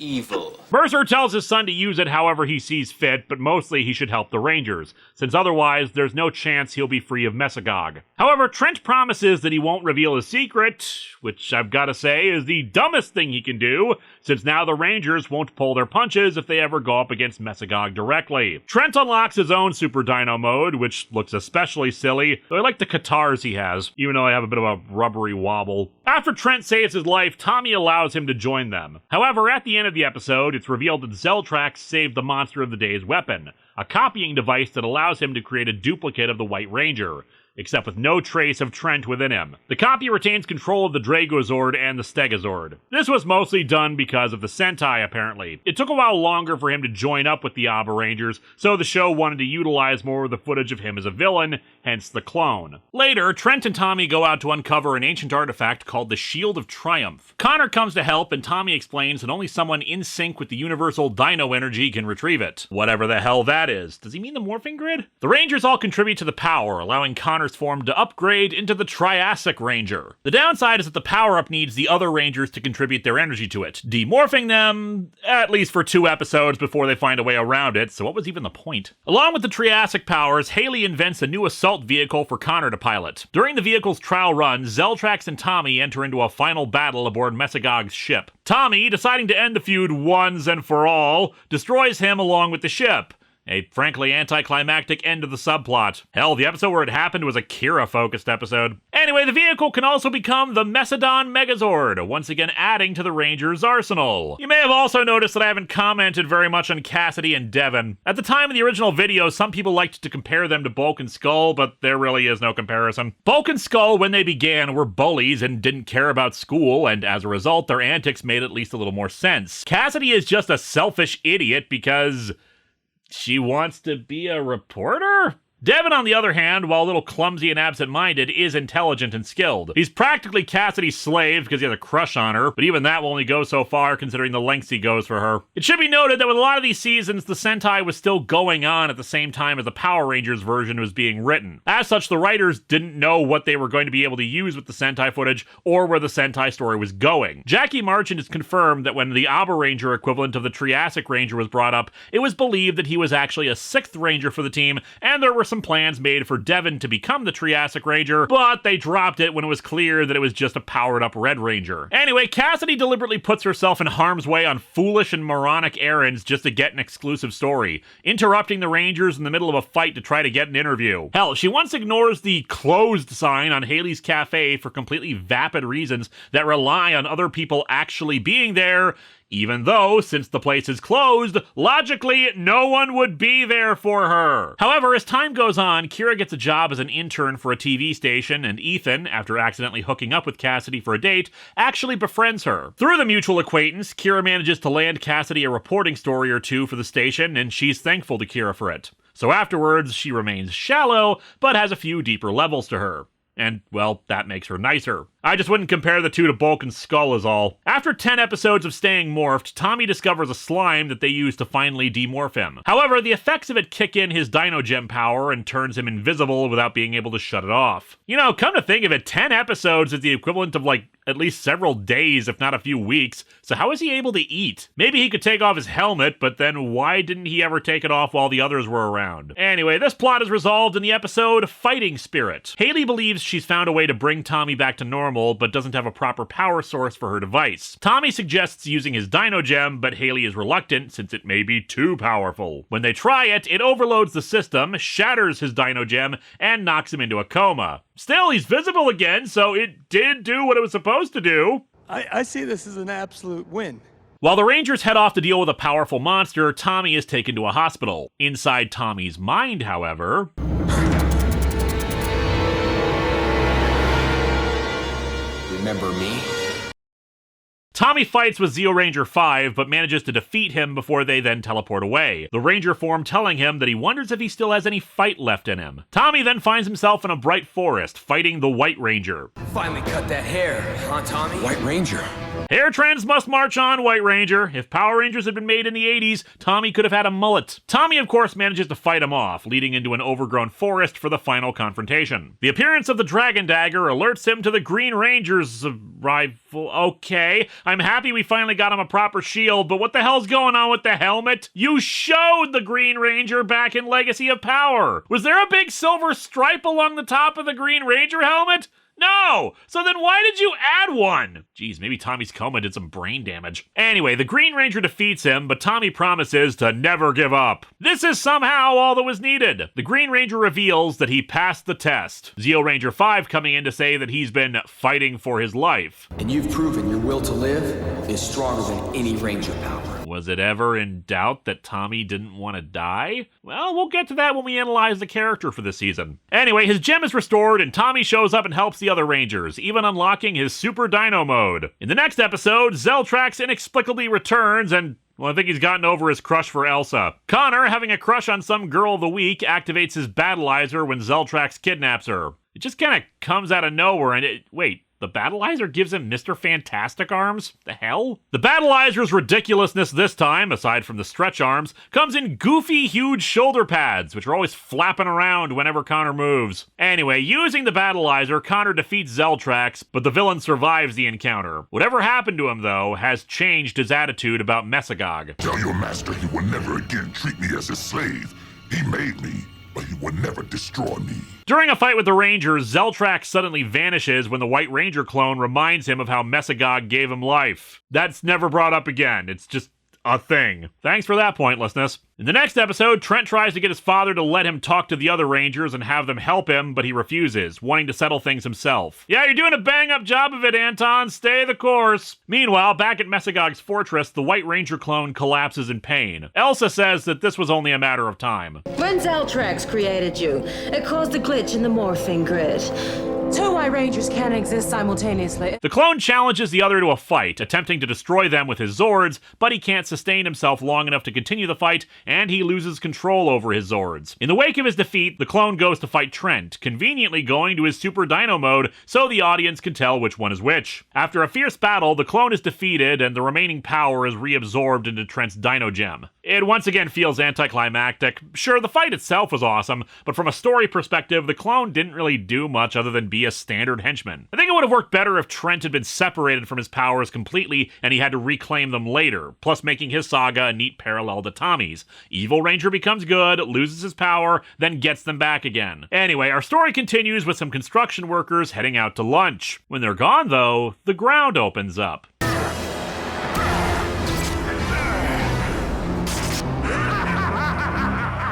Speaker 1: Evil.
Speaker 2: Mercer tells his son to use it however he sees fit, but mostly he should help the Rangers, since otherwise there's no chance he'll be free of Mesogog. However, Trent promises that he won't reveal his secret, which I've gotta say is the dumbest thing he can do, since now the Rangers won't pull their punches if they ever go up against Mesogog directly. Trent unlocks his own Super Dino mode, which looks especially silly, though I like the guitars he has, even though they have a bit of a rubbery wobble. After Trent saves his life, Tommy allows him to join them. However, at the end of the episode, it's revealed that Zeltrax saved the Monster of the Day's weapon, a copying device that allows him to create a duplicate of the White Ranger, except with no trace of Trent within him. The copy retains control of the Dragozord and the Stegozord. This was mostly done because of the Sentai, apparently. It took a while longer for him to join up with the Abba Rangers, so the show wanted to utilize more of the footage of him as a villain, hence the clone. Later, Trent and Tommy go out to uncover an ancient artifact called the Shield of Triumph. Connor comes to help, and Tommy explains that only someone in sync with the universal dino energy can retrieve it. Whatever the hell that is. Does he mean the morphing grid? The Rangers all contribute to the power, allowing Connor's form to upgrade into the Triassic Ranger. The downside is that the power-up needs the other Rangers to contribute their energy to it, demorphing them, at least for 2 episodes before they find a way around it, so what was even the point? Along with the Triassic powers, Haley invents a new assault vehicle for Connor to pilot. During the vehicle's trial run, Zeltrax and Tommy enter into a final battle aboard Mesogog's ship. Tommy, deciding to end the feud once and for all, destroys him along with the ship. A frankly anticlimactic end to the subplot. Hell, the episode where it happened was a Kira-focused episode. Anyway, the vehicle can also become the Mesodon Megazord, once again adding to the Rangers' arsenal. You may have also noticed that I haven't commented very much on Cassidy and Devon. At the time of the original video, some people liked to compare them to Bulk and Skull, but there really is no comparison. Bulk and Skull, when they began, were bullies and didn't care about school, and as a result, their antics made at least a little more sense. Cassidy is just a selfish idiot because she wants to be a reporter? Devon, on the other hand, while a little clumsy and absent-minded, is intelligent and skilled. He's practically Cassidy's slave because he has a crush on her, but even that will only go so far considering the lengths he goes for her. It should be noted that with a lot of these seasons, the Sentai was still going on at the same time as the Power Rangers version was being written. As such, the writers didn't know what they were going to be able to use with the Sentai footage or where the Sentai story was going. Jackie Marchand has confirmed that when the Abba Ranger equivalent of the Triassic Ranger was brought up, it was believed that he was actually a 6th Ranger for the team, and there were some plans made for Devon to become the Triassic Ranger, but they dropped it when it was clear that it was just a powered-up Red Ranger. Anyway, Cassidy deliberately puts herself in harm's way on foolish and moronic errands just to get an exclusive story, interrupting the Rangers in the middle of a fight to try to get an interview. Hell, she once ignores the closed sign on Haley's Cafe for completely vapid reasons that rely on other people actually being there, even though, since the place is closed, logically, no one would be there for her. However, as time goes on, Kira gets a job as an intern for a TV station, and Ethan, after accidentally hooking up with Cassidy for a date, actually befriends her. Through the mutual acquaintance, Kira manages to land Cassidy a reporting story or 2 for the station, and she's thankful to Kira for it. So afterwards, she remains shallow, but has a few deeper levels to her. And, well, that makes her nicer. I just wouldn't compare the two to Bulk and Skull is all. After 10 episodes of staying morphed, Tommy discovers a slime that they use to finally demorph him. However, the effects of it kick in his Dino Gem power and turns him invisible without being able to shut it off. You know, come to think of it, 10 episodes is the equivalent of like at least several days, if not a few weeks, so how is he able to eat? Maybe he could take off his helmet, but then why didn't he ever take it off while the others were around? Anyway, this plot is resolved in the episode Fighting Spirit. Haley believes she's found a way to bring Tommy back to normal, but doesn't have a proper power source for her device. Tommy suggests using his Dino Gem, but Haley is reluctant since it may be too powerful. When they try it, it overloads the system, shatters his Dino Gem, and knocks him into a coma. Still, he's visible again, so it did do what it was supposed to do.
Speaker 12: I see this as an absolute win.
Speaker 2: While the Rangers head off to deal with a powerful monster, Tommy is taken to a hospital. Inside Tommy's mind, however...
Speaker 1: Remember me?
Speaker 2: Tommy fights with Zeo Ranger 5, but manages to defeat him before they then teleport away, the Ranger form telling him that he wonders if he still has any fight left in him. Tommy then finds himself in a bright forest, fighting the White Ranger.
Speaker 3: Finally cut that hair, huh, Tommy?
Speaker 1: White Ranger.
Speaker 2: Hair trends must march on, White Ranger. If Power Rangers had been made in the 80s, Tommy could have had a mullet. Tommy, of course, manages to fight him off, leading into an overgrown forest for the final confrontation. The appearance of the Dragon Dagger alerts him to the Green Ranger's arrival. Okay, I'm happy we finally got him a proper shield, but what the hell's going on with the helmet? You showed the Green Ranger back in Legacy of Power. Was there a big silver stripe along the top of the Green Ranger helmet? No! So then why did you add one? Geez, maybe Tommy's coma did some brain damage. Anyway, the Green Ranger defeats him, but Tommy promises to never give up. This is somehow all that was needed. The Green Ranger reveals that he passed the test. Zeo Ranger 5 coming in to say that he's been fighting for his life.
Speaker 3: And you've proven your will to live is stronger than any Ranger power.
Speaker 2: Was it ever in doubt that Tommy didn't want to die? Well, we'll get to that when we analyze the character for this season. Anyway, his gem is restored and Tommy shows up and helps the other Rangers, even unlocking his Super Dino mode. In the next episode, Zeltrax inexplicably returns and... well, I think he's gotten over his crush for Elsa. Connor, having a crush on some girl of the week, activates his Balizer when Zeltrax kidnaps her. It just kind of comes out of nowhere and wait, the Balizer gives him Mr. Fantastic arms? The hell? The Balizer's ridiculousness this time, aside from the stretch arms, comes in goofy, huge shoulder pads, which are always flapping around whenever Connor moves. Anyway, using the Balizer, Connor defeats Zeltrax, but the villain survives the encounter. Whatever happened to him, though, has changed his attitude about Mesagog.
Speaker 11: Tell your master he will never again treat me as his slave. He made me, but he will never destroy me.
Speaker 2: During a fight with the Rangers, Zeltrax suddenly vanishes when the White Ranger clone reminds him of how Mesagog gave him life. That's never brought up again. It's just a thing. Thanks for that pointlessness. In the next episode, Trent tries to get his father to let him talk to the other Rangers and have them help him, but he refuses, wanting to settle things himself. Yeah, you're doing a bang-up job of it, Anton. Stay the course. Meanwhile, back at Mesagog's fortress, the White Ranger clone collapses in pain. Elsa says that this was only a matter of time.
Speaker 5: When Zeltrax created you, it caused a glitch in the morphing grid. Two White Rangers can't exist simultaneously.
Speaker 2: The clone challenges the other to a fight, attempting to destroy them with his zords, but he can't sustain himself long enough to continue the fight, and he loses control over his zords. In the wake of his defeat, the clone goes to fight Trent, conveniently going to his Super Dino mode so the audience can tell which one is which. After a fierce battle, the clone is defeated, and the remaining power is reabsorbed into Trent's Dino Gem. It once again feels anticlimactic. Sure, the fight itself was awesome, but from a story perspective, the clone didn't really do much other than be a standard henchman. I think it would have worked better if Trent had been separated from his powers completely and he had to reclaim them later, plus making his saga a neat parallel to Tommy's. Evil Ranger becomes good, loses his power, then gets them back again. Anyway, our story continues with some construction workers heading out to lunch. When they're gone, though, the ground opens up.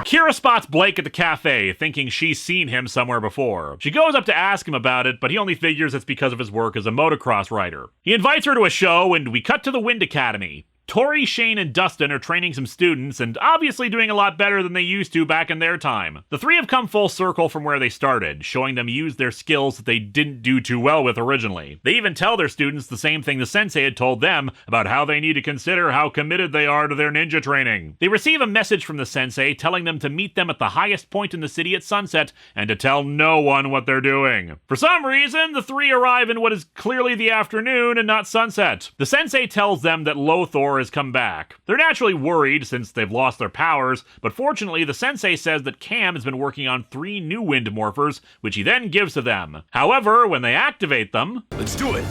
Speaker 2: Kira spots Blake at the cafe, thinking she's seen him somewhere before. She goes up to ask him about it, but he only figures it's because of his work as a motocross rider. He invites her to a show, and we cut to the Wind Academy. Corey, Shane, and Dustin are training some students and obviously doing a lot better than they used to back in their time. The three have come full circle from where they started, showing them use their skills that they didn't do too well with originally. They even tell their students the same thing the sensei had told them about how they need to consider how committed they are to their ninja training. They receive a message from the sensei telling them to meet them at the highest point in the city at sunset and to tell no one what they're doing. For some reason, the three arrive in what is clearly the afternoon and not sunset. The sensei tells them that Lothor has come back. They're naturally worried since they've lost their powers, but fortunately the sensei says that Cam has been working on 3 new wind morphers, which he then gives to them. However, when they activate them...
Speaker 3: Let's do it!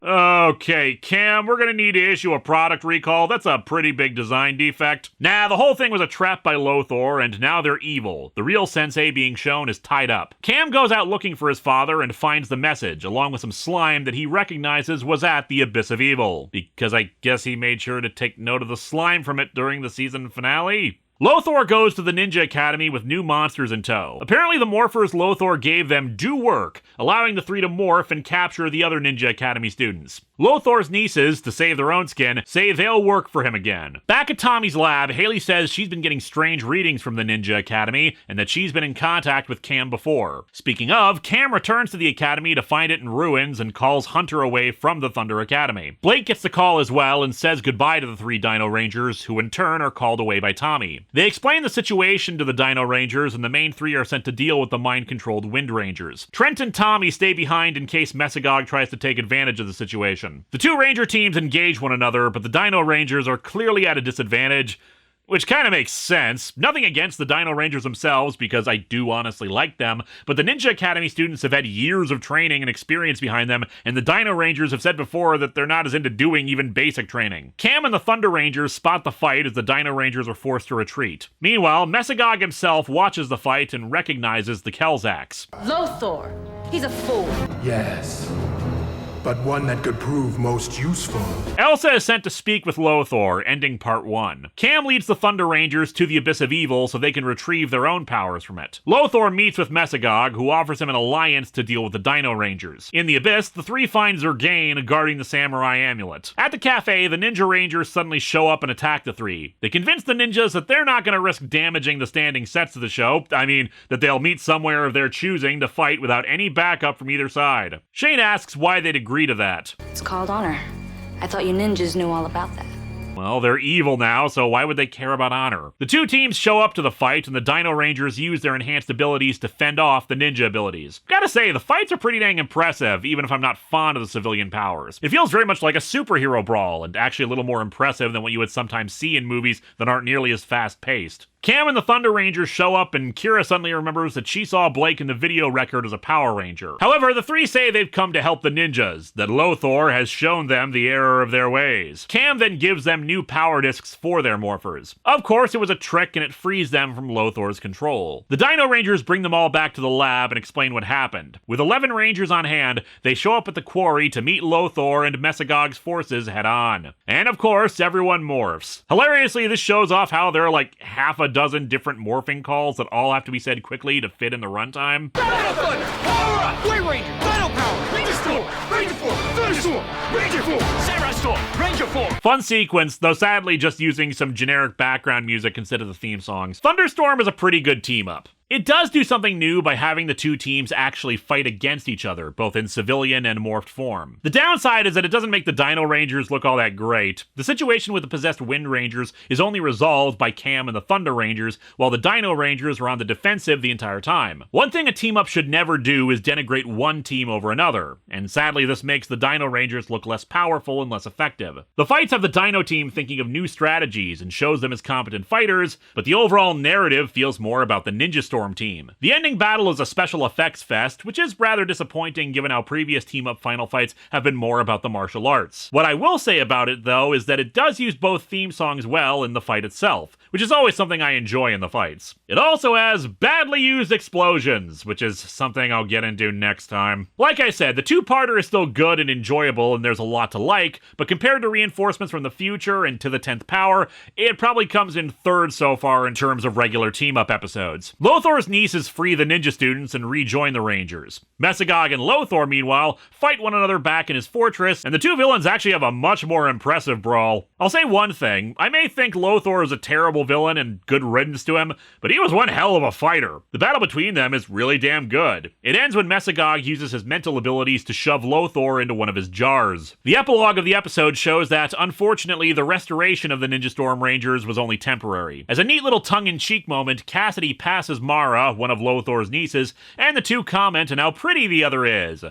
Speaker 2: Okay, Cam, we're gonna need to issue a product recall. That's a pretty big design defect. Nah, the whole thing was a trap by Lothor, and now they're evil. The real sensei being shown is tied up. Cam goes out looking for his father and finds the message, along with some slime that he recognizes was at the Abyss of Evil. Because I guess he made sure to take note of the slime from it during the season finale. Lothor goes to the Ninja Academy with new monsters in tow. Apparently the morphers Lothor gave them do work, allowing the three to morph and capture the other Ninja Academy students. Lothor's nieces, to save their own skin, say they'll work for him again. Back at Tommy's lab, Haley says she's been getting strange readings from the Ninja Academy, and that she's been in contact with Cam before. Speaking of, Cam returns to the Academy to find it in ruins and calls Hunter away from the Thunder Academy. Blake gets the call as well and says goodbye to the 3 Dino Rangers, who in turn are called away by Tommy. They explain the situation to the Dino Rangers, and the main 3 are sent to deal with the mind-controlled Wind Rangers. Trent and Tommy stay behind in case Mesagog tries to take advantage of the situation. The 2 Ranger teams engage one another, but the Dino Rangers are clearly at a disadvantage, which kind of makes sense. Nothing against the Dino Rangers themselves, because I do honestly like them, but the Ninja Academy students have had years of training and experience behind them, and the Dino Rangers have said before that they're not as into doing even basic training. Cam and the Thunder Rangers spot the fight as the Dino Rangers are forced to retreat. Meanwhile, Mesagog himself watches the fight and recognizes the Kelzacs.
Speaker 5: Lothor, he's a fool.
Speaker 13: Yes, but one that could prove most useful.
Speaker 2: Elsa is sent to speak with Lothor, ending part 1. Cam leads the Thunder Rangers to the Abyss of Evil so they can retrieve their own powers from it. Lothor meets with Mesagog, who offers him an alliance to deal with the Dino Rangers. In the Abyss, the 3 find Zergain guarding the Samurai Amulet. At the cafe, the Ninja Rangers suddenly show up and attack the 3. They convince the ninjas that they're not going to risk damaging the standing sets of the show. I mean, that they'll meet somewhere of their choosing to fight without any backup from either side. Shane asks why they'd agree to that.
Speaker 6: It's called honor. I thought you ninjas knew all about that.
Speaker 2: Well, they're evil now, so why would they care about honor? The 2 teams show up to the fight, and the Dino Rangers use their enhanced abilities to fend off the ninja abilities. Gotta say, the fights are pretty dang impressive, even if I'm not fond of the civilian powers. It feels very much like a superhero brawl, and actually a little more impressive than what you would sometimes see in movies that aren't nearly as fast-paced. Cam and the Thunder Rangers show up, and Kira suddenly remembers that she saw Blake in the video record as a Power Ranger. However, the 3 say they've come to help the ninjas, that Lothor has shown them the error of their ways. Cam then gives them new power discs for their morphers. Of course, it was a trick, and it frees them from Lothor's control. The Dino Rangers bring them all back to the lab and explain what happened. With 11 Rangers on hand, they show up at the quarry to meet Lothor and Mesagog's forces head-on. And of course, everyone morphs. Hilariously, this shows off how there are like half a dozen different morphing calls that all have to be said quickly to fit in the runtime.
Speaker 3: Battlefoot! Power up! Blade Ranger! Battle Power! Ranger Storm! Ranger Form! Thunderstorm! Ranger Form! Samurai Storm! Ranger Form!
Speaker 2: Fun sequence, though sadly just using some generic background music instead of the theme songs. Thunderstorm is a pretty good team-up. It does do something new by having the 2 teams actually fight against each other, both in civilian and morphed form. The downside is that it doesn't make the Dino Rangers look all that great. The situation with the possessed Wind Rangers is only resolved by Cam and the Thunder Rangers, while the Dino Rangers are on the defensive the entire time. One thing a team-up should never do is denigrate one team over another, and sadly this makes the Dino Rangers look less powerful and less effective. The fights have the Dino team thinking of new strategies and shows them as competent fighters, but the overall narrative feels more about the Ninja Storm team. The ending battle is a special effects fest, which is rather disappointing given how previous team-up final fights have been more about the martial arts. What I will say about it, though, is that it does use both theme songs well in the fight itself, which is always something I enjoy in the fights. It also has badly used explosions, which is something I'll get into next time. Like I said, the two-parter is still good and enjoyable, and there's a lot to like, but compared to Reinforcements from the Future and To the 10th Power, it probably comes in third so far in terms of regular team-up episodes. Lothor's nieces free the ninja students and rejoin the Rangers. Mesogog and Lothor, meanwhile, fight one another back in his fortress, and the two villains actually have a much more impressive brawl. I'll say one thing, I may think Lothor is a terrible villain and good riddance to him, but he was one hell of a fighter. The battle between them is really damn good. It ends when Mesogog uses his mental abilities to shove Lothor into one of his jars. The epilogue of the episode shows that, unfortunately, the restoration of the Ninja Storm Rangers was only temporary. As a neat little tongue-in-cheek moment, Cassidy passes Mara, one of Lothor's nieces, and the two comment on how pretty the other is.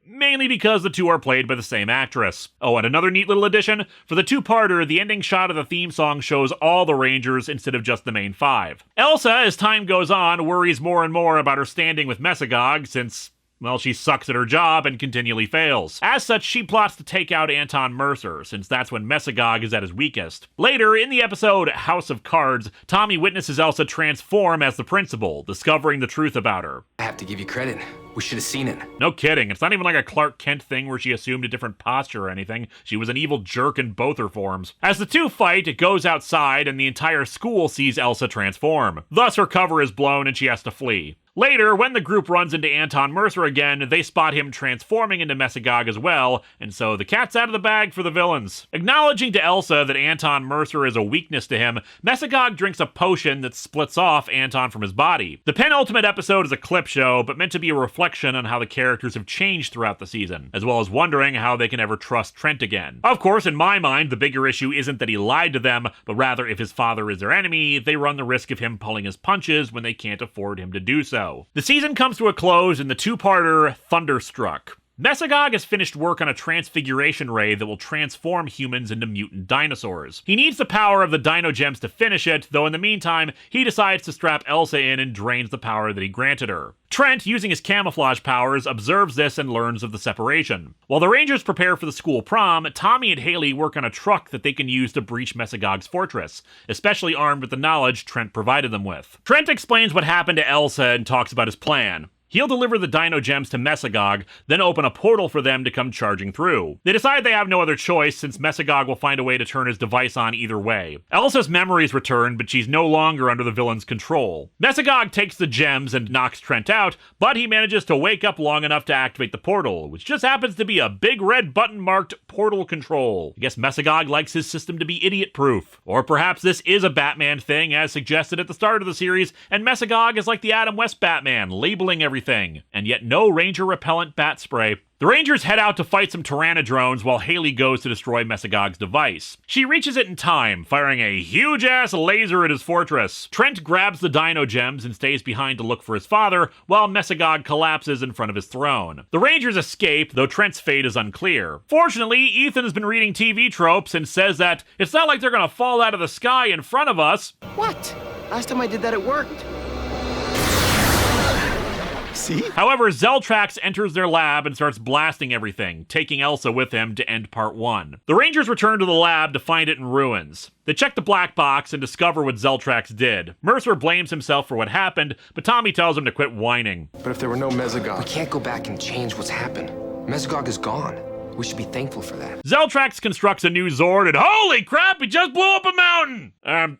Speaker 2: Mainly because the two are played by the same actress. Oh, and another neat little addition, for the two-parter, the ending shot of the theme song shows all the Rangers instead of just the main five. Elsa, as time goes on, worries more and more about her standing with Mesogog since, well, she sucks at her job and continually fails. As such, she plots to take out Anton Mercer, since that's when Mesogog is at his weakest. Later, in the episode House of Cards, Tommy witnesses Elsa transform as the principal, discovering the truth about her.
Speaker 1: I have to give you credit. We should have seen it.
Speaker 2: No kidding. It's not even like a Clark Kent thing where she assumed a different posture or anything. She was an evil jerk in both her forms. As the two fight, it goes outside and the entire school sees Elsa transform. Thus, her cover is blown and she has to flee. Later, when the group runs into Anton Mercer again, they spot him transforming into Mesogog as well, and so the cat's out of the bag for the villains. Acknowledging to Elsa that Anton Mercer is a weakness to him, Mesogog drinks a potion that splits off Anton from his body. The penultimate episode is a clip show, but meant to be a reflection on how the characters have changed throughout the season, as well as wondering how they can ever trust Trent again. Of course, in my mind, the bigger issue isn't that he lied to them, but rather if his father is their enemy, they run the risk of him pulling his punches when they can't afford him to do so. The season comes to a close in the two-parter Thunderstruck. Mesogog has finished work on a transfiguration ray that will transform humans into mutant dinosaurs. He needs the power of the Dino Gems to finish it, though in the meantime, he decides to strap Elsa in and drains the power that he granted her. Trent, using his camouflage powers, observes this and learns of the separation. While the Rangers prepare for the school prom, Tommy and Haley work on a truck that they can use to breach Mesogog's fortress, especially armed with the knowledge Trent provided them with. Trent explains what happened to Elsa and talks about his plan. He'll deliver the Dino Gems to Mesogog, then open a portal for them to come charging through. They decide they have no other choice since Mesogog will find a way to turn his device on either way. Elsa's memories return, but she's no longer under the villain's control. Mesogog takes the gems and knocks Trent out, but he manages to wake up long enough to activate the portal, which just happens to be a big red button marked Portal Control. I guess Mesogog likes his system to be idiot-proof. Or perhaps this is a Batman thing, as suggested at the start of the series, and Mesogog is like the Adam West Batman, labeling everything. And yet no Ranger repellent bat spray. The Rangers head out to fight some Tyrannodrones while Haley goes to destroy Mesogog's device. She reaches it in time, firing a huge-ass laser at his fortress. Trent grabs the Dino Gems and stays behind to look for his father, while Mesogog collapses in front of his throne. The Rangers escape, though Trent's fate is unclear. Fortunately, Ethan has been reading TV tropes and says that it's not like they're gonna fall out of the sky in front of us.
Speaker 7: What? Last time I did that, it worked. See?
Speaker 2: However, Zeltrax enters their lab and starts blasting everything, taking Elsa with him to end part 1. The Rangers return to the lab to find it in ruins. They check the black box and discover what Zeltrax did. Mercer blames himself for what happened, but Tommy tells him to quit whining.
Speaker 9: But if there were no Mesogog...
Speaker 1: We can't go back and change what's happened. Mesogog is gone. We should be thankful for that.
Speaker 2: Zeltrax constructs a new Zord, and holy crap, he just blew up a mountain!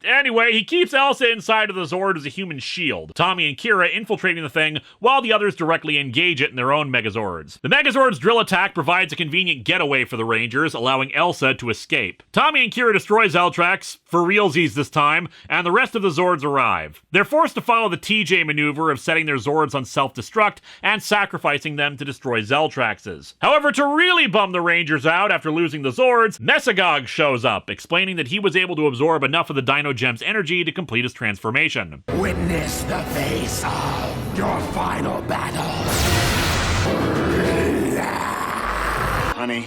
Speaker 2: Anyway, he keeps Elsa inside of the Zord as a human shield. Tommy and Kira infiltrating the thing, while the others directly engage it in their own Megazords. The Megazord's drill attack provides a convenient getaway for the Rangers, allowing Elsa to escape. Tommy and Kira destroy Zeltrax, for realsies this time, and the rest of the Zords arrive. They're forced to follow the TJ maneuver of setting their Zords on self-destruct and sacrificing them to destroy Zeltrax's. However, to really bum the Rangers out after losing the Zords, Mesogog shows up, explaining that he was able to absorb enough of the Dino Gem's energy to complete his transformation.
Speaker 3: Witness the face of your final battle.
Speaker 14: Honey,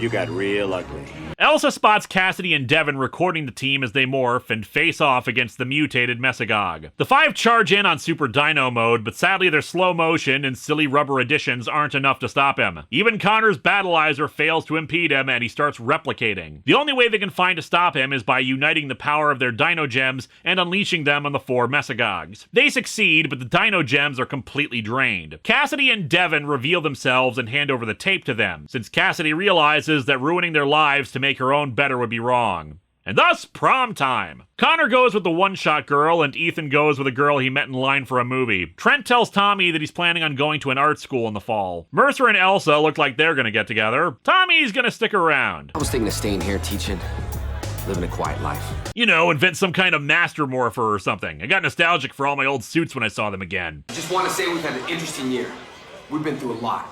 Speaker 3: you got real ugly.
Speaker 2: Elsa spots Cassidy and Devon recording the team as they morph and face off against the mutated Mesagog. The five charge in on Super Dino mode, but sadly their slow motion and silly rubber additions aren't enough to stop him. Even Connor's Balizer fails to impede him and he starts replicating. The only way they can find to stop him is by uniting the power of their Dino Gems and unleashing them on the four Mesagogs. They succeed, but the Dino Gems are completely drained. Cassidy and Devon reveal themselves and hand over the tape to them, since Cassidy realizes that ruining their lives to make her own better would be wrong. And thus, prom time. Connor goes with the one-shot girl, and Ethan goes with a girl he met in line for a movie. Trent tells Tommy that he's planning on going to an art school in the fall. Mercer and Elsa look like they're gonna get together. Tommy's gonna stick around.
Speaker 1: I was thinking of staying here teaching, living a quiet life.
Speaker 2: You know, invent some kind of master morpher or something. I got nostalgic for all my old suits when I saw them again.
Speaker 1: I just want to say we've had an interesting year. We've been through a lot.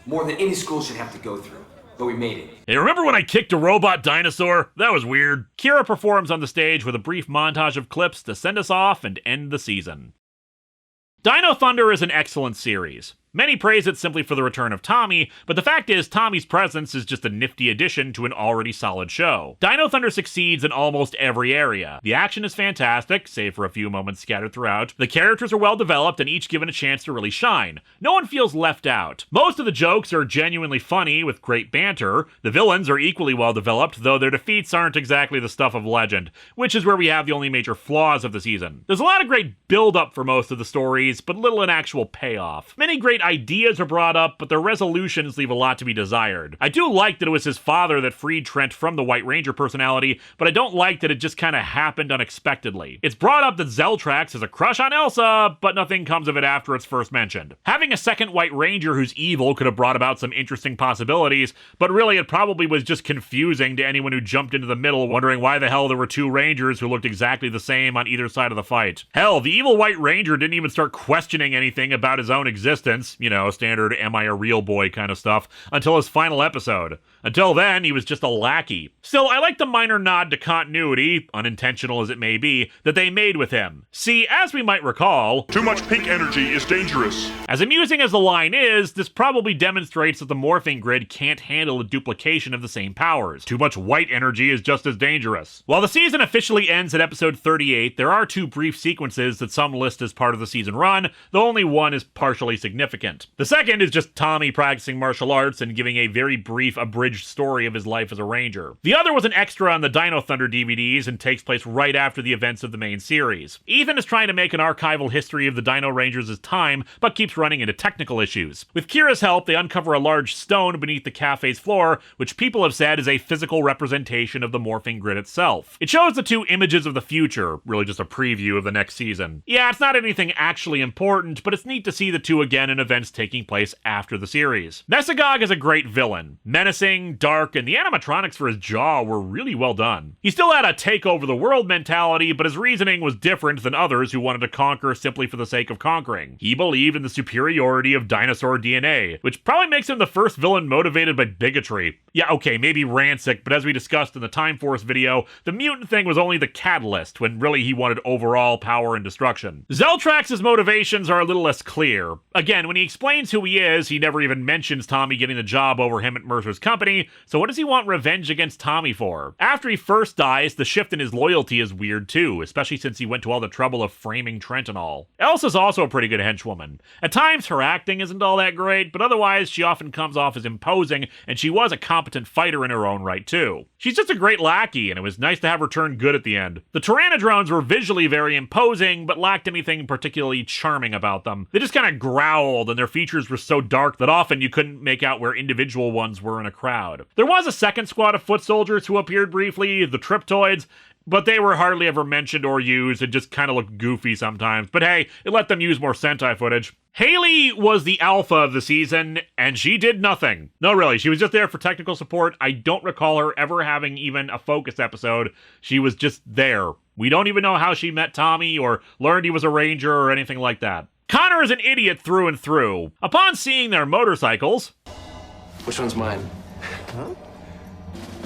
Speaker 1: More than any school should have to go through. But we made it.
Speaker 2: Hey, remember when I kicked a robot dinosaur? That was weird. Kira performs on the stage with a brief montage of clips to send us off and end the season. Dino Thunder is an excellent series. Many praise it simply for the return of Tommy, but the fact is Tommy's presence is just a nifty addition to an already solid show. Dino Thunder succeeds in almost every area. The action is fantastic, save for a few moments scattered throughout. The characters are well developed and each given a chance to really shine. No one feels left out. Most of the jokes are genuinely funny with great banter. The villains are equally well developed, though their defeats aren't exactly the stuff of legend, which is where we have the only major flaws of the season. There's a lot of great build-up for most of the stories, but little in actual payoff. Many great ideas are brought up, but their resolutions leave a lot to be desired. I do like that it was his father that freed Trent from the White Ranger personality, but I don't like that it just kind of happened unexpectedly. It's brought up that Zeltrax has a crush on Elsa, but nothing comes of it after it's first mentioned. Having a second White Ranger who's evil could have brought about some interesting possibilities, but really it probably was just confusing to anyone who jumped into the middle wondering why the hell there were two Rangers who looked exactly the same on either side of the fight. Hell, the evil White Ranger didn't even start questioning anything about his own existence, you know, standard am I a real boy kind of stuff, until his final episode. Until then, he was just a lackey. Still, I like the minor nod to continuity, unintentional as it may be, that they made with him. See, as we might recall,
Speaker 11: too much pink energy is dangerous.
Speaker 2: As amusing as the line is, this probably demonstrates that the morphing grid can't handle a duplication of the same powers. Too much white energy is just as dangerous. While the season officially ends at episode 38, there are two brief sequences that some list as part of the season run, though only one is partially significant. The second is just Tommy practicing martial arts and giving a very brief abridged story of his life as a ranger. The other was an extra on the Dino Thunder DVDs and takes place right after the events of the main series. Ethan is trying to make an archival history of the Dino Rangers' time, but keeps running into technical issues. With Kira's help, they uncover a large stone beneath the cafe's floor, which people have said is a physical representation of the morphing grid itself. It shows the two images of the future, really just a preview of the next season. Yeah, it's not anything actually important, but it's neat to see the two again in events taking place after the series. Mesagog is a great villain. Menacing, dark, and the animatronics for his jaw were really well done. He still had a take over the world mentality, but his reasoning was different than others who wanted to conquer simply for the sake of conquering. He believed in the superiority of dinosaur DNA, which probably makes him the first villain motivated by bigotry. Yeah, okay, maybe Rancic, but as we discussed in the Time Force video, the mutant thing was only the catalyst, when really he wanted overall power and destruction. Zeltrax's motivations are a little less clear. Again, when he explains who he is, he never even mentions Tommy getting the job over him at Mercer's company, so what does he want revenge against Tommy for? After he first dies, the shift in his loyalty is weird too, especially since he went to all the trouble of framing Trent and all. Elsa's also a pretty good henchwoman. At times, her acting isn't all that great, but otherwise, she often comes off as imposing, and she was a competent fighter in her own right too. She's just a great lackey, and it was nice to have her turn good at the end. The Pteranodrones were visually very imposing, but lacked anything particularly charming about them. They just kind of growled, and their features were so dark that often you couldn't make out where individual ones were in a crowd. There was a second squad of foot soldiers who appeared briefly, the Triptoids, but they were hardly ever mentioned or used and just kind of looked goofy sometimes. But hey, it let them use more Sentai footage. Haley was the alpha of the season, and she did nothing. No, really, she was just there for technical support. I don't recall her ever having even a focus episode. She was just there. We don't even know how she met Tommy or learned he was a ranger or anything like that. Connor is an idiot through and through. Upon seeing their motorcycles...
Speaker 1: Which one's mine?
Speaker 12: Huh?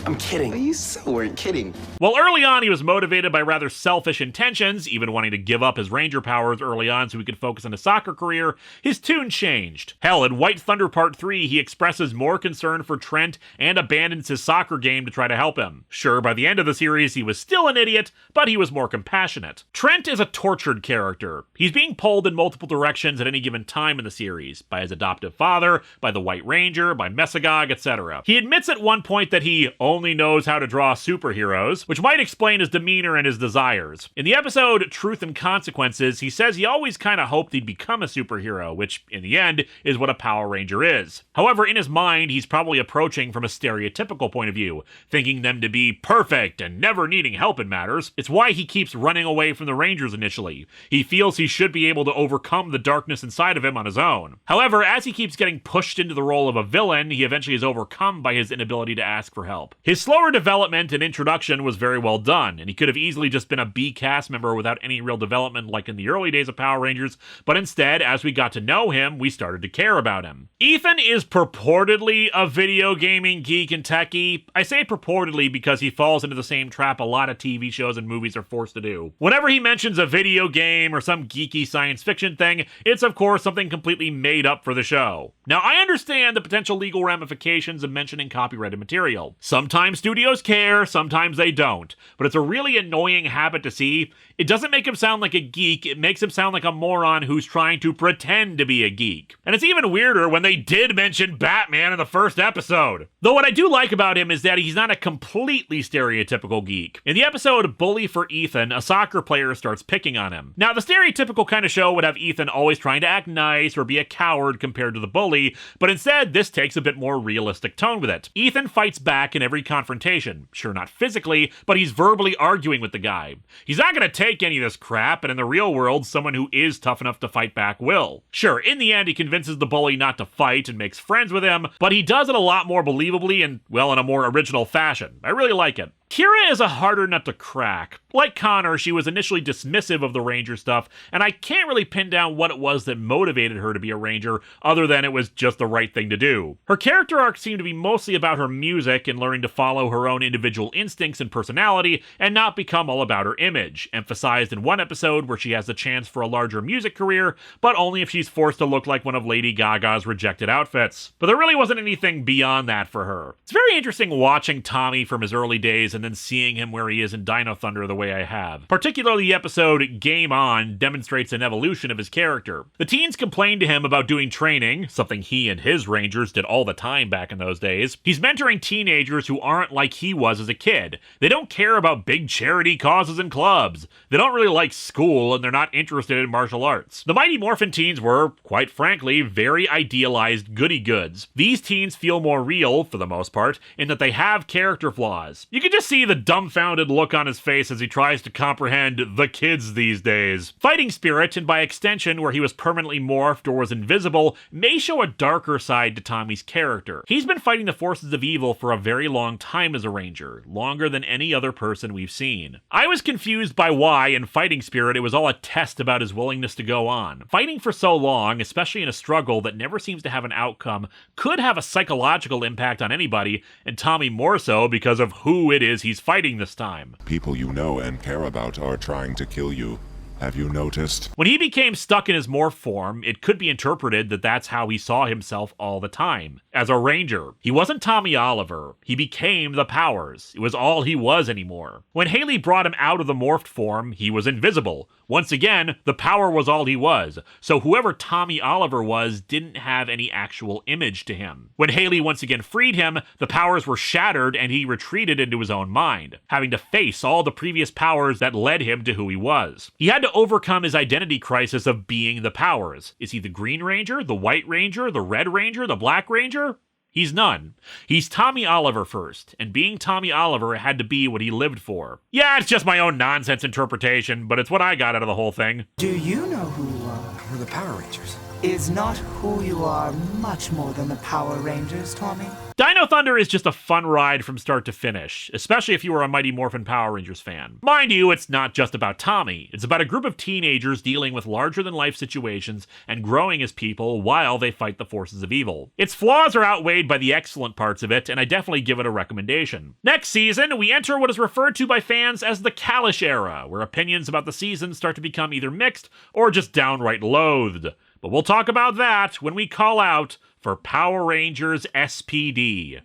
Speaker 7: I'm kidding. You so weren't kidding.
Speaker 2: While early on he was motivated by rather selfish intentions, even wanting to give up his ranger powers early on so he could focus on his soccer career, his tune changed. Hell, in White Thunder Part 3, he expresses more concern for Trent and abandons his soccer game to try to help him. Sure, by the end of the series he was still an idiot, but he was more compassionate. Trent is a tortured character. He's being pulled in multiple directions at any given time in the series, by his adoptive father, by the White Ranger, by Mesagog, etc. He admits at one point that he only knows how to draw superheroes, which might explain his demeanor and his desires. In the episode Truth and Consequences, he says he always kind of hoped he'd become a superhero, which in the end is what a Power Ranger is. However, in his mind, he's probably approaching from a stereotypical point of view, thinking them to be perfect and never needing help in matters. It's why he keeps running away from the Rangers initially. He feels he should be able to overcome the darkness inside of him on his own. However, as he keeps getting pushed into the role of a villain, he eventually is overcome by his inability to ask for help. His slower development and introduction was very well done, and he could have easily just been a B cast member without any real development like in the early days of Power Rangers, but instead, as we got to know him, we started to care about him. Ethan is purportedly a video gaming geek and techie. I say purportedly because he falls into the same trap a lot of TV shows and movies are forced to do. Whenever he mentions a video game or some geeky science fiction thing, it's of course something completely made up for the show. Now, I understand the potential legal ramifications of mentioning copyrighted material. Sometimes studios care, sometimes they don't, but it's a really annoying habit to see. It doesn't make him sound like a geek, it makes him sound like a moron who's trying to pretend to be a geek. And it's even weirder when they did mention Batman in the first episode. Though what I do like about him is that he's not a completely stereotypical geek. In the episode Bully for Ethan, a soccer player starts picking on him. Now, the stereotypical kind of show would have Ethan always trying to act nice or be a coward compared to the bully, but instead this takes a bit more realistic tone with it. Ethan fights back in every confrontation. Sure, not physically, but he's verbally arguing with the guy. He's not gonna take any of this crap, and in the real world, someone who is tough enough to fight back will. Sure, in the end, he convinces the bully not to fight and makes friends with him, but he does it a lot more believably and, well, in a more original fashion. I really like it. Kira is a harder nut to crack. Like Connor, she was initially dismissive of the Ranger stuff, and I can't really pin down what it was that motivated her to be a Ranger, other than it was just the right thing to do. Her character arc seemed to be mostly about her music and learning to follow her own individual instincts and personality, and not become all about her image, emphasized in one episode where she has the chance for a larger music career, but only if she's forced to look like one of Lady Gaga's rejected outfits. But there really wasn't anything beyond that for her. It's very interesting watching Tommy from his early days and then seeing him where he is in Dino Thunder the way I have. Particularly the episode Game On demonstrates an evolution of his character. The teens complain to him about doing training, something he and his Rangers did all the time back in those days. He's mentoring teenagers who aren't like he was as a kid. They don't care about big charity causes and clubs. They don't really like school, and they're not interested in martial arts. The Mighty Morphin teens were, quite frankly, very idealized goody-goods. These teens feel more real, for the most part, in that they have character flaws. You can just see the dumbfounded look on his face as he tries to comprehend the kids these days. Fighting Spirit, and by extension where he was permanently morphed or was invisible, may show a darker side to Tommy's character. He's been fighting the forces of evil for a very long time as a Ranger, longer than any other person we've seen. I was confused by why in Fighting Spirit it was all a test about his willingness to go on. Fighting for so long, especially in a struggle that never seems to have an outcome, could have a psychological impact on anybody, and Tommy more so because of who it is he's fighting this time.
Speaker 14: People you know and care about are trying to kill you. Have you noticed?
Speaker 2: When he became stuck in his morph form, it could be interpreted that that's how he saw himself all the time. As a Ranger. He wasn't Tommy Oliver. He became the powers. It was all he was anymore. When Haley brought him out of the morphed form, he was invisible. Once again, the power was all he was, so whoever Tommy Oliver was didn't have any actual image to him. When Haley once again freed him, the powers were shattered and he retreated into his own mind, having to face all the previous powers that led him to who he was. He had to overcome his identity crisis of being the powers. Is he the Green Ranger, the White Ranger, the Red Ranger, the Black Ranger? He's none. He's Tommy Oliver first, and being Tommy Oliver had to be what he lived for. Yeah, it's just my own nonsense interpretation, but it's what I got out of the whole thing.
Speaker 15: Do you know who you are?
Speaker 1: We're the Power Rangers.
Speaker 15: Is not who you are much more than the Power Rangers, Tommy?
Speaker 2: Dino Dino Thunder is just a fun ride from start to finish, especially if you are a Mighty Morphin Power Rangers fan. Mind you, it's not just about Tommy. It's about a group of teenagers dealing with larger-than-life situations and growing as people while they fight the forces of evil. Its flaws are outweighed by the excellent parts of it, and I definitely give it a recommendation. Next season, we enter what is referred to by fans as the Kalish era, where opinions about the season start to become either mixed or just downright loathed. But we'll talk about that when we call out for Power Rangers SPD.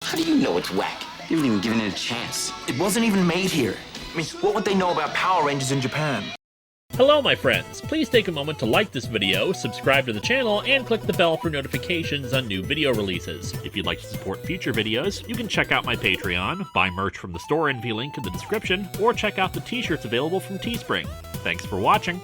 Speaker 4: How do you know it's whack? You haven't even given it a chance. It wasn't even made here. I mean, what would they know about Power Rangers in Japan?
Speaker 2: Hello my friends, please take a moment to like this video, subscribe to the channel, and click the bell for notifications on new video releases. If you'd like to support future videos, you can check out my Patreon, buy merch from the store envy link in the description, or check out the t-shirts available from Teespring. Thanks for watching!